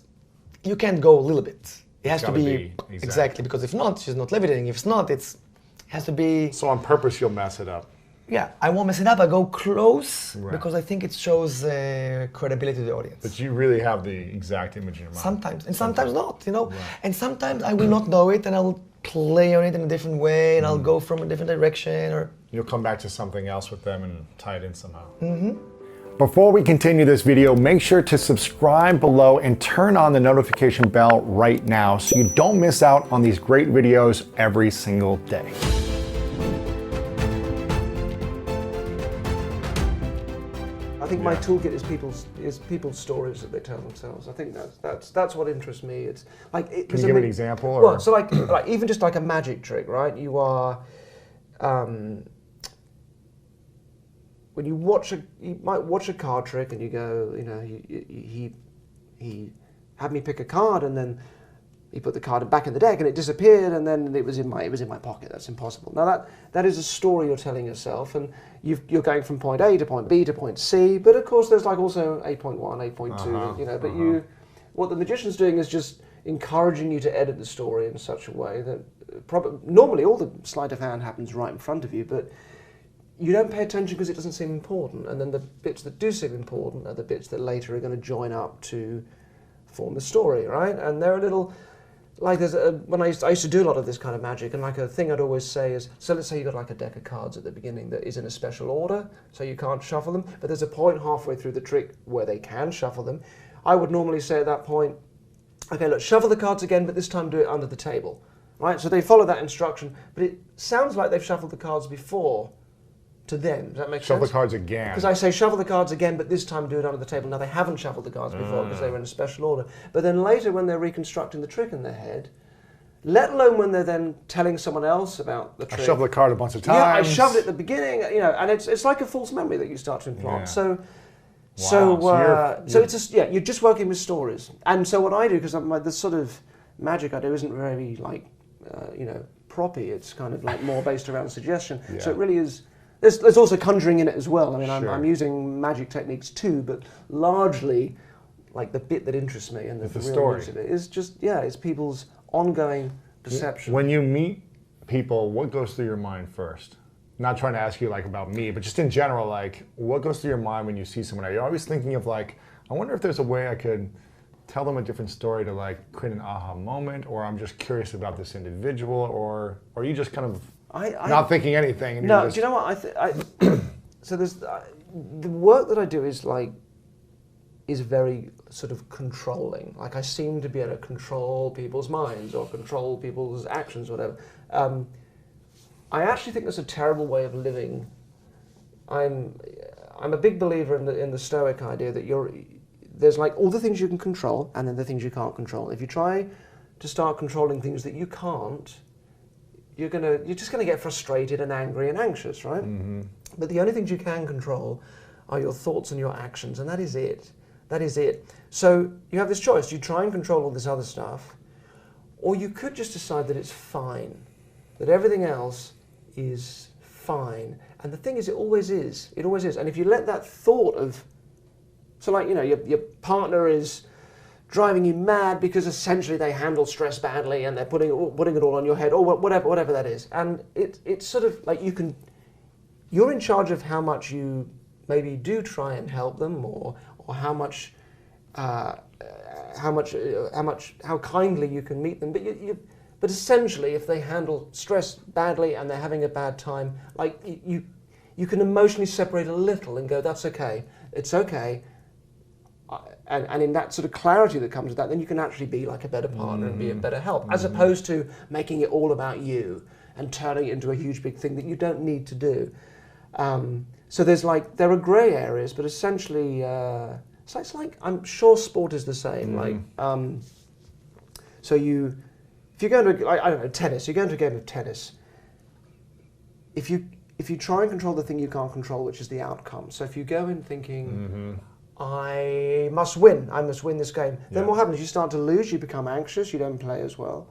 Speaker 2: you can't go a little bit. It has to
Speaker 4: gotta
Speaker 2: be
Speaker 4: be
Speaker 2: exactly, because if not, she's not levitating. If it's not, it has to be.
Speaker 4: So on purpose, you'll mess it up.
Speaker 2: Yeah, I won't mess it up. I go close
Speaker 4: Right.
Speaker 2: because I think it shows credibility to the audience.
Speaker 4: But you really have the exact image in your mind.
Speaker 2: Sometimes, and sometimes not, And sometimes I will not know it, and I will play on it in a different way, and I'll go from a different direction, or.
Speaker 4: You'll come back to something else with them and tie it in somehow. Before we continue this video, make sure to subscribe below and turn on the notification bell right now so you don't miss out on these great videos every single day.
Speaker 7: I think my toolkit is people's stories that they tell themselves. I think that's what interests me. It's like
Speaker 4: Can you give an example? Or?
Speaker 7: Well, so like even just like a magic trick, right? You are when you might watch a card trick and you go, you know, he had me pick a card and then he put the card back in the deck and it disappeared and then it was in my pocket. That's impossible. Now that is a story you're telling yourself, and you're going from point A to point B to point C. But of course, there's like also 8.1, 8.2. You know, but what the magician's doing is just encouraging you to edit the story in such a way that normally all the sleight of hand happens right in front of you, but you don't pay attention because it doesn't seem important. And then the bits that do seem important are the bits that later are going to join up to form the story, right? And they're a little. Like when I used to do a lot of this kind of magic, and like a thing I'd always say is, so let's say you got like a deck of cards at the beginning that is in a special order, so you can't shuffle them, but there's a point halfway through the trick where they can shuffle them. I would normally say at that point, okay, look, shuffle the cards again, but this time do it under the table, right? So they follow that instruction, but it sounds like they've shuffled the cards before to them. Does that make sense?
Speaker 4: Shuffle the cards again.
Speaker 7: Because I say shuffle the cards again, but this time do it under the table. Now they haven't shuffled the cards before because they were in a special order. But then later when they're reconstructing the trick in their head, let alone when they're then telling someone else about the trick.
Speaker 4: I shuffled the card a bunch of times.
Speaker 7: Yeah, I shoved it at the beginning, you know, and it's like a false memory that you start to implant.
Speaker 4: Yeah.
Speaker 7: So
Speaker 4: So
Speaker 7: it's just, you're just working with stories. And so what I do, because the sort of magic I do isn't very like, proppy. It's kind of like more based around suggestion.
Speaker 4: Yeah.
Speaker 7: So it really is. There's also conjuring in it as well. I mean,
Speaker 4: Sure.
Speaker 7: I'm using magic techniques too, but largely, like the bit that interests me and the real
Speaker 4: story.
Speaker 7: meat of it is just, it's people's ongoing perception.
Speaker 4: When you meet people, what goes through your mind first? Not trying to ask you like about me, but just in general, like what goes through your mind when you see someone? Are you always thinking of like, I wonder if there's a way I could tell them a different story to like create an aha moment, or I'm just curious about this individual, or are you just kind of not thinking anything? And
Speaker 7: No, do you know what so there's the work that I do is very sort of controlling. Like I seem to be able to control people's minds or control people's actions, or whatever. I actually think that's a terrible way of living. I'm a big believer in the Stoic idea that there's like all the things you can control and then the things you can't control. If you try to start controlling things that you can't, you're just gonna get frustrated and angry and anxious, right? Mm-hmm. But the only things you can control are your thoughts and your actions, and that is it. That is it. So you have this choice. You try and control all this other stuff, or you could just decide that it's fine, that everything else is fine. And the thing is, it always is. It always is. And if you let that thought of, so like, your partner is driving you mad because essentially they handle stress badly and they're putting it all on your head, or whatever that is. And it's sort of like you're in charge of how much you maybe do try and help them, or how kindly you can meet them. But essentially, if they handle stress badly and they're having a bad time, like you can emotionally separate a little and go, that's okay, it's okay. And in that sort of clarity that comes with that, then you can actually be like a better partner and be a better help, as opposed to making it all about you and turning it into a huge big thing that you don't need to do. So there are grey areas, but essentially, it's like, I'm sure sport is the same. So if you go into, I don't know, tennis, you go into a game of tennis, if you try and control the thing you can't control, which is the outcome. So if you go in thinking, I must win this game, then what happens? You start to lose, you become anxious, you don't play as well.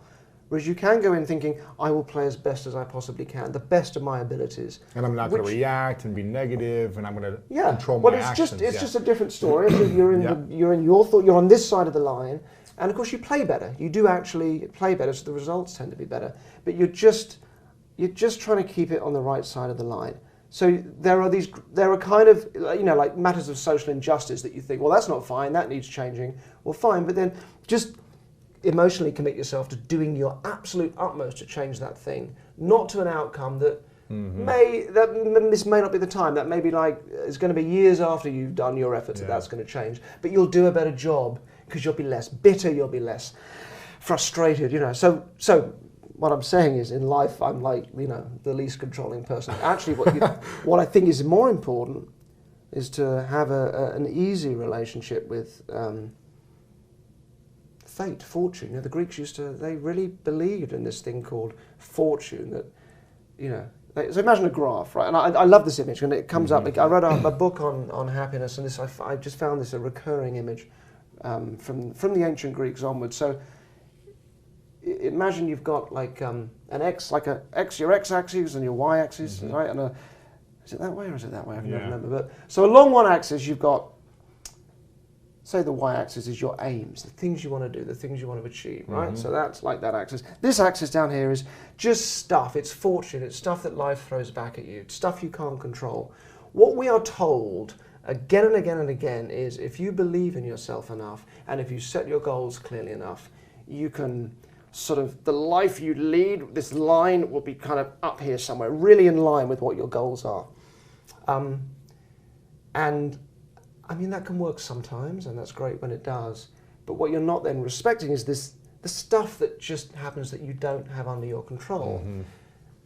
Speaker 7: Whereas you can go in thinking, I will play as best as I possibly can, the best of my abilities.
Speaker 4: And I'm not going to react and be negative, and I'm going to control my actions.
Speaker 7: It's just a different story. So you're in your thought, you're on this side of the line, and of course you play better. You do actually play better, so the results tend to be better. But you're just trying to keep it on the right side of the line. So there are kind of, like matters of social injustice that you think, well, that's not fine, that needs changing. Well, fine, but then just emotionally commit yourself to doing your absolute utmost to change that thing, not to an outcome that this may not be the time. That may be like, it's going to be years after you've done your efforts that's going to change. But you'll do a better job because you'll be less bitter, you'll be less frustrated, you know. So what I'm saying is, in life, I'm like, you know, the least controlling person. Actually, what I think is more important is to have an easy relationship with fate, fortune. You know, the Greeks they really believed in this thing called fortune, that, you know, so imagine a graph, right? And I love this image, and it comes up. I read a book on happiness, and I just found this a recurring image from the ancient Greeks onwards. So imagine you've got like an X, your X-axis and your Y-axis, right? And is it that way or is it that way? I can never remember. But so along one axis you've got, say the Y-axis is your aims, the things you want to do, the things you want to achieve, right? So that's like that axis. This axis down here is just stuff. It's fortune. It's stuff that life throws back at you. It's stuff you can't control. What we are told again and again and again is, if you believe in yourself enough and if you set your goals clearly enough, you can sort of, the life you lead, this line will be kind of up here somewhere, really in line with what your goals are. And I mean, that can work sometimes, and that's great when it does. But what you're not then respecting is the stuff that just happens that you don't have under your control.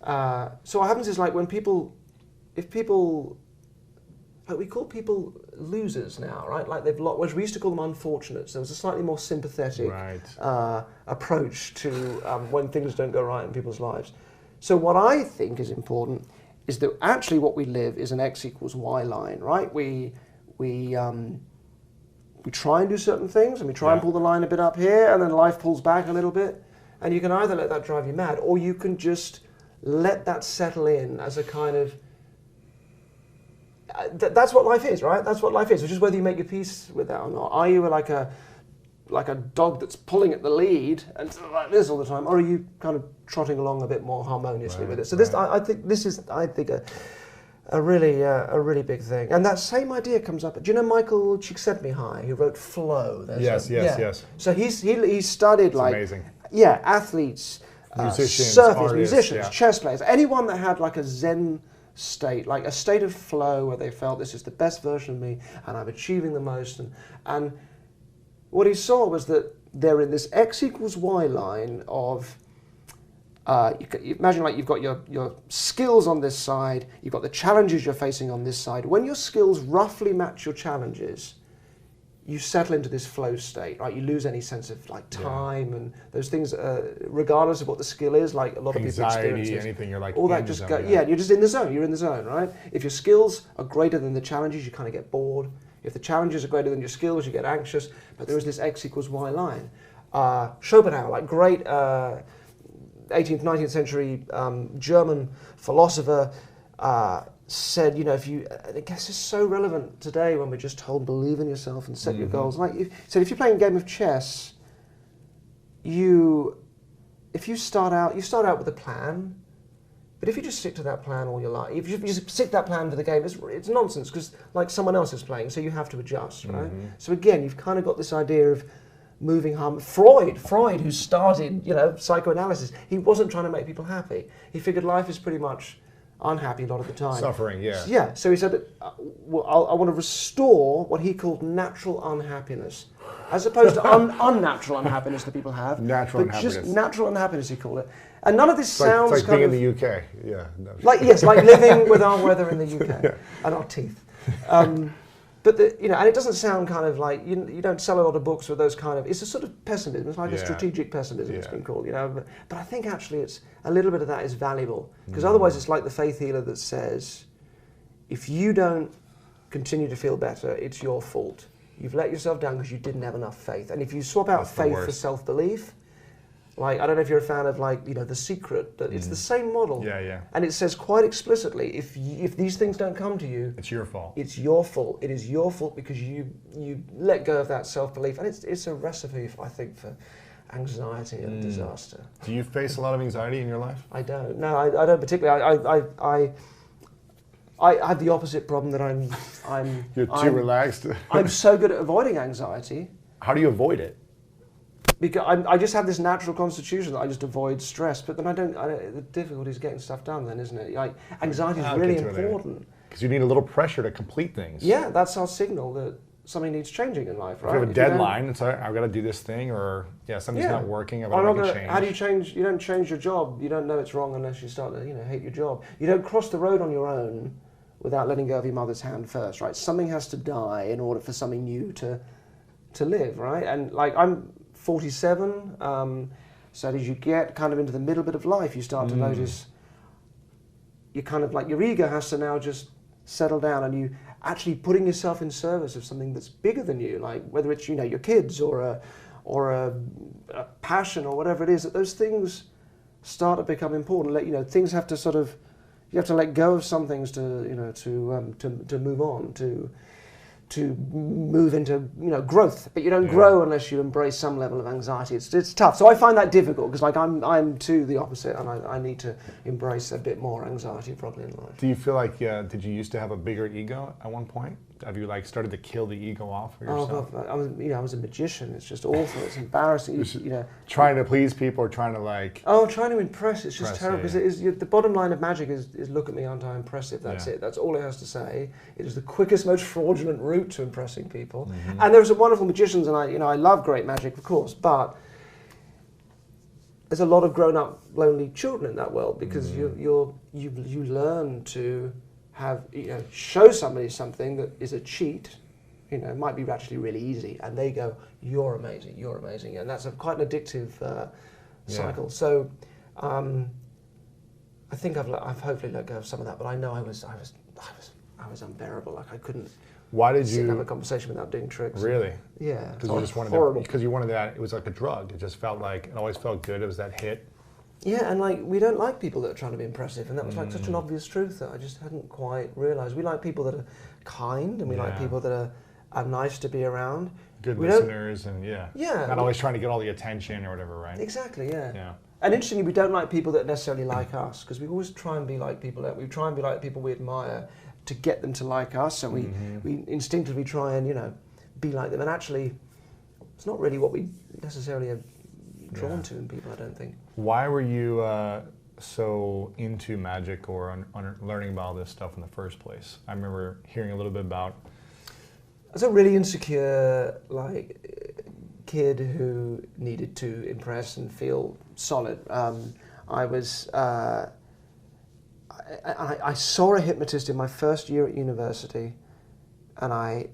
Speaker 7: So what happens is, like, if people, like, we call people losers now, right? Like, they've lost, whereas we used to call them unfortunates. There was a slightly more sympathetic approach to when things don't go right in people's lives. So what I think is important is that actually what we live is an X equals Y line, right? We try and do certain things, and we try and pull the line a bit up here, and then life pulls back a little bit. And you can either let that drive you mad, or you can just let that settle in as a kind of, that's what life is, right? That's what life is, which is whether you make your peace with that or not. Are you like a dog that's pulling at the lead and like this all the time, or are you kind of trotting along a bit more harmoniously with it? So this, I think this is a really big thing. And that same idea comes up. Do you know Michael Csikszentmihalyi, who wrote Flow?
Speaker 5: Yes.
Speaker 7: So he studied
Speaker 5: amazing.
Speaker 7: Athletes,
Speaker 5: musicians,
Speaker 7: surfers,
Speaker 5: artists,
Speaker 7: musicians, chess players, anyone that had like a Zen state, like a state of flow where they felt, this is the best version of me and I'm achieving the most. And what he saw was that they're in this X equals Y line of, you imagine like you've got your skills on this side, you've got the challenges you're facing on this side. When your skills roughly match your challenges, you settle into this flow state, right? You lose any sense of like time and those things, regardless of what the skill is. Like a lot of people experience this.
Speaker 5: Anything, you're like
Speaker 7: all that just go. Yeah, you're just in the zone. You're in the zone, right? If your skills are greater than the challenges, you kind of get bored. If the challenges are greater than your skills, you get anxious. But there is this X equals Y line. Schopenhauer, like great 18th, 19th century German philosopher, said, you know, I guess it's so relevant today when we're just told believe in yourself and set your goals. Like, if you're playing a game of chess, if you start out with a plan, but if you just stick to that plan all your life, if you just stick to that plan for the game, it's nonsense, because like someone else is playing, so you have to adjust, right? So again, you've kind of got this idea of moving harm. Freud, who started, you know, psychoanalysis, he wasn't trying to make people happy. He figured life is pretty much unhappy a lot of the time.
Speaker 5: Suffering, yeah.
Speaker 7: Yeah, so he said, I want to restore what he called natural unhappiness, as opposed to unnatural unhappiness that people have.
Speaker 5: Natural
Speaker 7: but
Speaker 5: unhappiness.
Speaker 7: Just natural unhappiness, he called it. And none of this sounds
Speaker 5: it's like
Speaker 7: kind
Speaker 5: being
Speaker 7: of...
Speaker 5: in the UK, yeah. No.
Speaker 7: Like living with our weather in the UK and our teeth. But and it doesn't sound kind of like, you don't sell a lot of books with those kind of, it's a sort of pessimism, it's like a strategic pessimism, it's been called, you know. But I think actually it's a little bit of that is valuable, because otherwise it's like the faith healer that says, if you don't continue to feel better, it's your fault. You've let yourself down because you didn't have enough faith. And if you swap out faith for self-belief, like, I don't know if you're a fan of, like, you know, The Secret, but it's the same model.
Speaker 5: Yeah.
Speaker 7: And it says quite explicitly, if these things don't come to you,
Speaker 5: it's your fault.
Speaker 7: It's your fault. It is your fault because you let go of that self-belief. And it's a recipe, I think, for anxiety and disaster.
Speaker 5: Do you face a lot of anxiety in your life?
Speaker 7: I don't. No, I don't particularly. I have the opposite problem that
Speaker 5: You're too relaxed.
Speaker 7: I'm so good at avoiding anxiety.
Speaker 5: How do you avoid it?
Speaker 7: because I just have this natural constitution that I just avoid stress, but then the difficulty is getting stuff done then, isn't it? Like, anxiety is really important.
Speaker 4: Because you need a little pressure to complete things.
Speaker 7: Yeah, that's our signal that something needs changing in life, right?
Speaker 4: If you have a deadline, it's like, I've got to do this thing, or something's not working, I've got to make a change.
Speaker 7: How do you change? You don't change your job. You don't know it's wrong unless you start to, hate your job. You don't cross the road on your own without letting go of your mother's hand first, right? Something has to die in order for something new to live, right? And like, I'm 47, so as you get kind of into the middle bit of life, you start to notice you kind of like, your ego has to now just settle down, and you actually putting yourself in service of something that's bigger than you, like whether it's your kids or a passion or whatever it is, that those things start to become important. Things have to sort of, you have to let go of some things to move on, to move into growth, but you don't grow unless you embrace some level of anxiety. It's tough. So I find that difficult because I'm too the opposite, and I need to embrace a bit more anxiety probably in life.
Speaker 4: Do you feel like did you used to have a bigger ego at one point? Have you started to kill the ego off for yourself?
Speaker 7: Oh, I was a magician. It's just awful. It's embarrassing.
Speaker 4: Trying to please people or trying to
Speaker 7: trying to impress. It's just terrible because the bottom line of magic is look at me, aren't I impressive? That's it. That's all it has to say. It is the quickest, most fraudulent route to impressing people. Mm-hmm. And there's wonderful magicians, and I love great magic, of course, but there's a lot of grown-up lonely children in that world because you learn to show somebody something that is a cheat, might be actually really easy, and they go, you're amazing, and that's quite an addictive cycle. So I think I've hopefully let go of some of that, but I know I was unbearable. Like, I couldn't.
Speaker 4: Why did you
Speaker 7: have a conversation without doing tricks?
Speaker 4: Really?
Speaker 7: Yeah.
Speaker 4: Because you just wanted because you wanted that. It was like a drug. It just felt like it always felt good. It was that hit.
Speaker 7: Yeah, and we don't like people that are trying to be impressive, and that was such an obvious truth that I just hadn't quite realised. We like people that are kind, and we like people that are nice to be around.
Speaker 4: Good listeners, and not always trying to get all the attention or whatever, right?
Speaker 7: Exactly, yeah. And interestingly, we don't like people that necessarily like us, because we always try and be like people we try and be like people we admire to get them to like us. So we instinctively try and be like them, and actually, it's not really what we necessarily are drawn to in people, I don't think.
Speaker 4: Why were you so into magic or learning about all this stuff in the first place? I remember hearing a little bit about.
Speaker 7: I was a really insecure, kid who needed to impress and feel solid. I saw a hypnotist in my first year at university, and I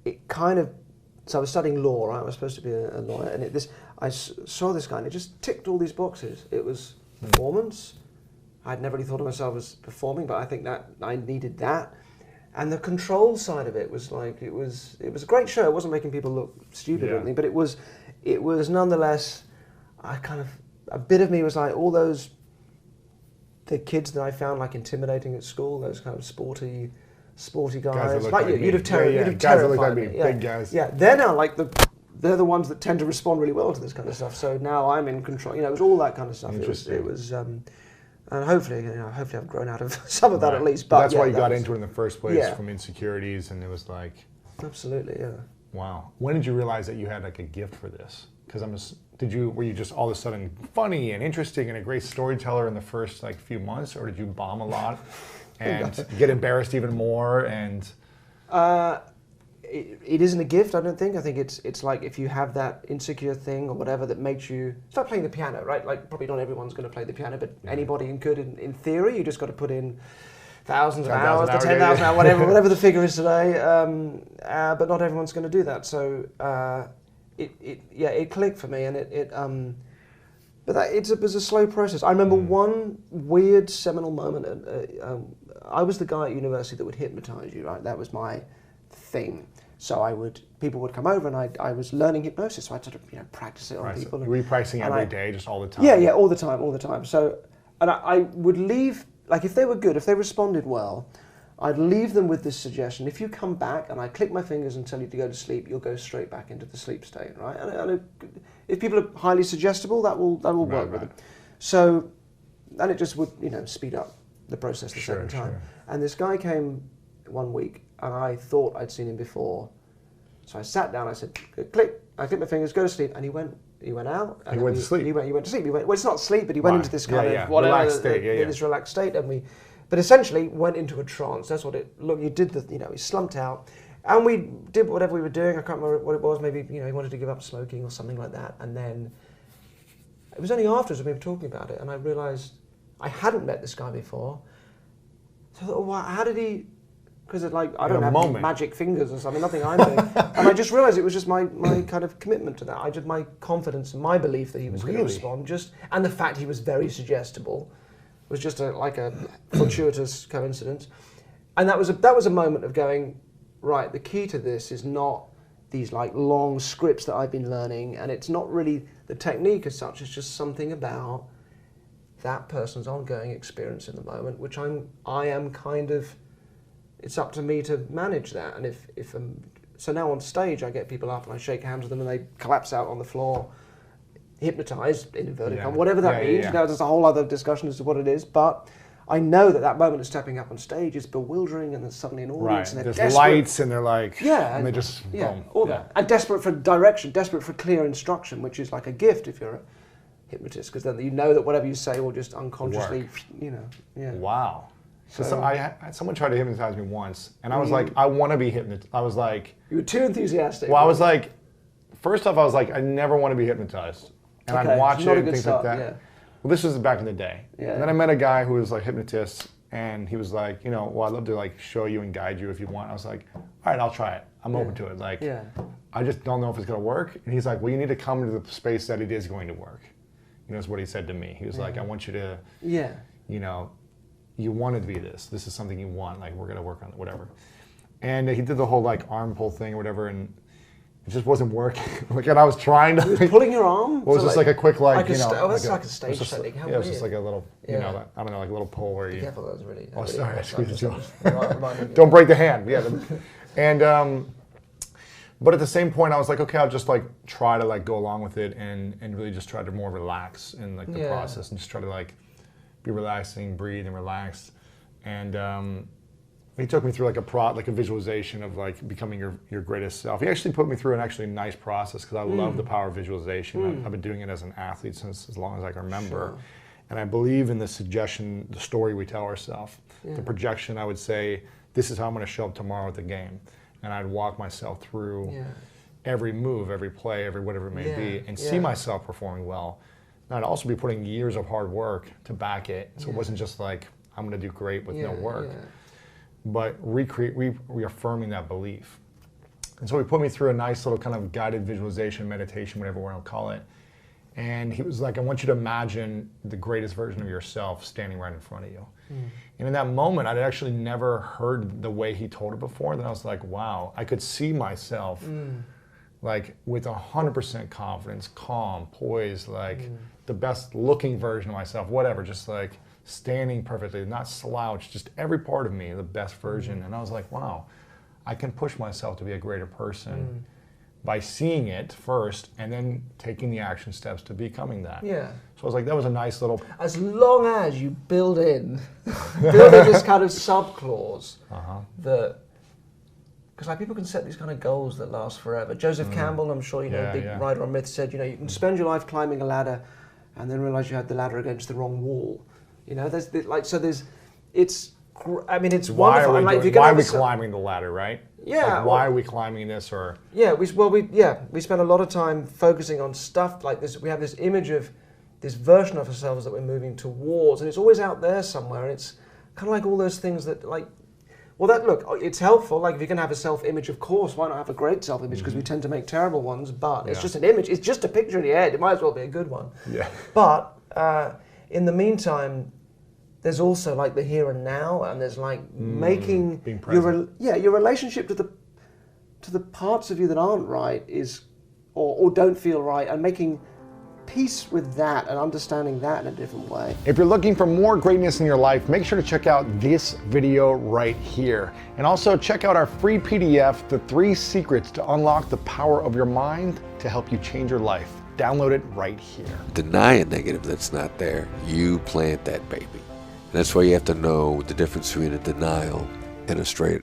Speaker 7: was studying law, right? I was supposed to be a lawyer, and I saw this guy, and it just ticked all these boxes. It was performance. I'd never really thought of myself as performing, but I think that I needed that. And the control side of it was it was a great show. It wasn't making people look stupid or anything, but it was nonetheless, a bit of me was like all the kids that I found intimidating at school, those kind of sporty guys. You'd have terrified me.
Speaker 4: Big guys.
Speaker 7: Yeah, they're now they're the ones that tend to respond really well to this kind of stuff. So now I'm in control. It was all that kind of stuff. It was and hopefully I've grown out of some of that at least. But
Speaker 4: that's why you got into it in the first place, from insecurities, and it was like.
Speaker 7: Absolutely, yeah.
Speaker 4: Wow. When did you realize that you had a gift for this? Because were you just all of a sudden funny and interesting and a great storyteller in the first few months, or did you bomb a lot and get embarrassed even more? And
Speaker 7: it isn't a gift, I don't think. I think it's like if you have that insecure thing or whatever that makes you start playing the piano, right? Probably not everyone's going to play the piano, but anybody could in theory. You just got to put in thousands of hours, 10,000 hours, whatever the figure is today. But not everyone's going to do that. So it clicked for me, and it was a slow process. I remember one weird seminal moment. I was the guy at university that would hypnotize you, right? That was my thing. So people would come over, and I was learning hypnosis, so I'd sort of practice it on people.
Speaker 4: So were you practicing every day, just all the time?
Speaker 7: Yeah, all the time. So, and I would leave, if they were good, if they responded well, I'd leave them with this suggestion: if you come back and I click my fingers and tell you to go to sleep, you'll go straight back into the sleep state, right? And if people are highly suggestible, that will work with them. So, and it just would speed up the process the second time. Sure. And this guy came one week, and I thought I'd seen him before. So I sat down, I said, click, I clicked my fingers, go to sleep, and he went out. And
Speaker 4: He went to sleep.
Speaker 7: He went to sleep. Well, it's not sleep, but he went
Speaker 4: Right.
Speaker 7: into this kind
Speaker 4: Yeah,
Speaker 7: of
Speaker 4: yeah.
Speaker 7: whatever,
Speaker 4: Relaxed state, yeah.
Speaker 7: this relaxed state, but essentially went into a trance. That's what it looked. You did he slumped out, and we did whatever we were doing. I can't remember what it was. Maybe he wanted to give up smoking or something like that. And then it was only afterwards when we were talking about it, and I realised I hadn't met this guy before. So I thought, well, how did he? Because I don't have any magic fingers or something, nothing I'm doing. And I just realised it was just my kind of commitment to that. My confidence and my belief that he was going to respond, and the fact he was very suggestible was just like a fortuitous coincidence. And that was a moment of going, right, the key to this is not these like long scripts that I've been learning, and it's not really the technique as such, it's just something about that person's ongoing experience in the moment, which I am kind of, it's up to me to manage that. And if so now on stage I get people up and I shake hands with them and they collapse out on the floor, hypnotized, in inverted commas, whatever that means. You know, there's a whole other discussion as to what it is, but I know that moment of stepping up on stage is bewildering, and there's suddenly an audience, and they're
Speaker 4: there's
Speaker 7: desperate.
Speaker 4: Lights, and they're like,
Speaker 7: and
Speaker 4: they just boom.
Speaker 7: all that, and desperate for direction, desperate for clear instruction, which is like a gift if you're a hypnotist, because then you know that whatever you say will just unconsciously,
Speaker 4: Wow. So someone tried to hypnotize me once, and I was like, I want to be hypnotized. I was like,
Speaker 7: you were too enthusiastic.
Speaker 4: Well, I was like, first off, I was like, I never want to be hypnotized, and I'd watch it and things like that.
Speaker 7: Yeah.
Speaker 4: Well, this was back in the day.
Speaker 7: Yeah.
Speaker 4: And then I met a guy who was like hypnotist, and he was like, well, I'd love to like show you and guide you if you want. I was like, all right, I'll try it. I'm open to it. Like, I just don't know if it's gonna work. And he's like, well, you need to come into the space that it is going to work. That's what he said to me. He was like, I want you to, you want it to be this. This is something you want. Like, we're gonna work on it, whatever. And he did the whole like arm pull thing or whatever, and it just wasn't working. Like, and I was trying to.
Speaker 7: He was pulling your arm.
Speaker 4: Well, it was just like a quick
Speaker 7: that's like a stage technique.
Speaker 4: Yeah, it was just like a little, I don't know, like a little pull where you.
Speaker 7: Careful, that was really.
Speaker 4: Oh, sorry, I squeezed you.
Speaker 7: Don't
Speaker 4: Don't break the hand. Yeah. And but at the same point, I was like, okay, I'll just like try to like go along with it and really just try to more relax in like the process and just try to like be relaxing, breathe and relax. And he took me through like a visualization of like becoming your greatest self. He actually put me through an actually nice process because I love the power of visualization. I've been doing it as an athlete since as long as I can remember. Sure. And I believe in the suggestion, the story we tell ourselves. The projection, I would say, this is how I'm going to show up tomorrow at the game. And I'd walk myself through every move, every play, every whatever it may be, and see myself performing well. And I'd also be putting years of hard work to back it. So it wasn't just like, I'm going to do great with no work. But reaffirming that belief. And so he put me through a nice little kind of guided visualization, meditation, whatever you want to call it. And he was like, I want you to imagine the greatest version of yourself standing right in front of you. And in that moment, I'd actually never heard the way he told it before. Then I was like, wow, I could see myself like with 100% confidence, calm, poised, like the best looking version of myself, whatever, just like standing perfectly, not slouched, just every part of me, the best version. And I was like, wow, I can push myself to be a greater person by seeing it first and then taking the action steps to becoming that.
Speaker 7: Yeah.
Speaker 4: So I was like, that was a nice little...
Speaker 7: As long as you build in this kind of sub-clause that... Because like people can set these kind of goals that last forever. Joseph Campbell, I'm sure you know, big writer on myth, said, you can spend your life climbing a ladder and then realize you had the ladder against the wrong wall. It's wonderful.
Speaker 4: Why are we climbing the ladder, right?
Speaker 7: Yeah.
Speaker 4: Like, why are we climbing this, or?
Speaker 7: Yeah, we spend a lot of time focusing on stuff like this. We have this image of this version of ourselves that we're moving towards, and it's always out there somewhere. And it's kind of like all those things that it's helpful. Like if you're going to have a self-image, of course, why not have a great self-image? Because we tend to make terrible ones, but it's just an image. It's just a picture in your head. It might as well be a good one.
Speaker 4: Yeah.
Speaker 7: But in the meantime, there's also like the here and now, and there's like making your relationship to the parts of you that aren't right or don't feel right, and making peace with that and understanding that in a different way.
Speaker 4: If you're looking for more greatness in your life, make sure to check out this video right here. And also check out our free PDF, The 3 Secrets to Unlock the Power of Your Mind to help you change your life. Download it right here.
Speaker 1: Deny a negative that's not there. You plant that baby. And that's why you have to know the difference between a denial and a straight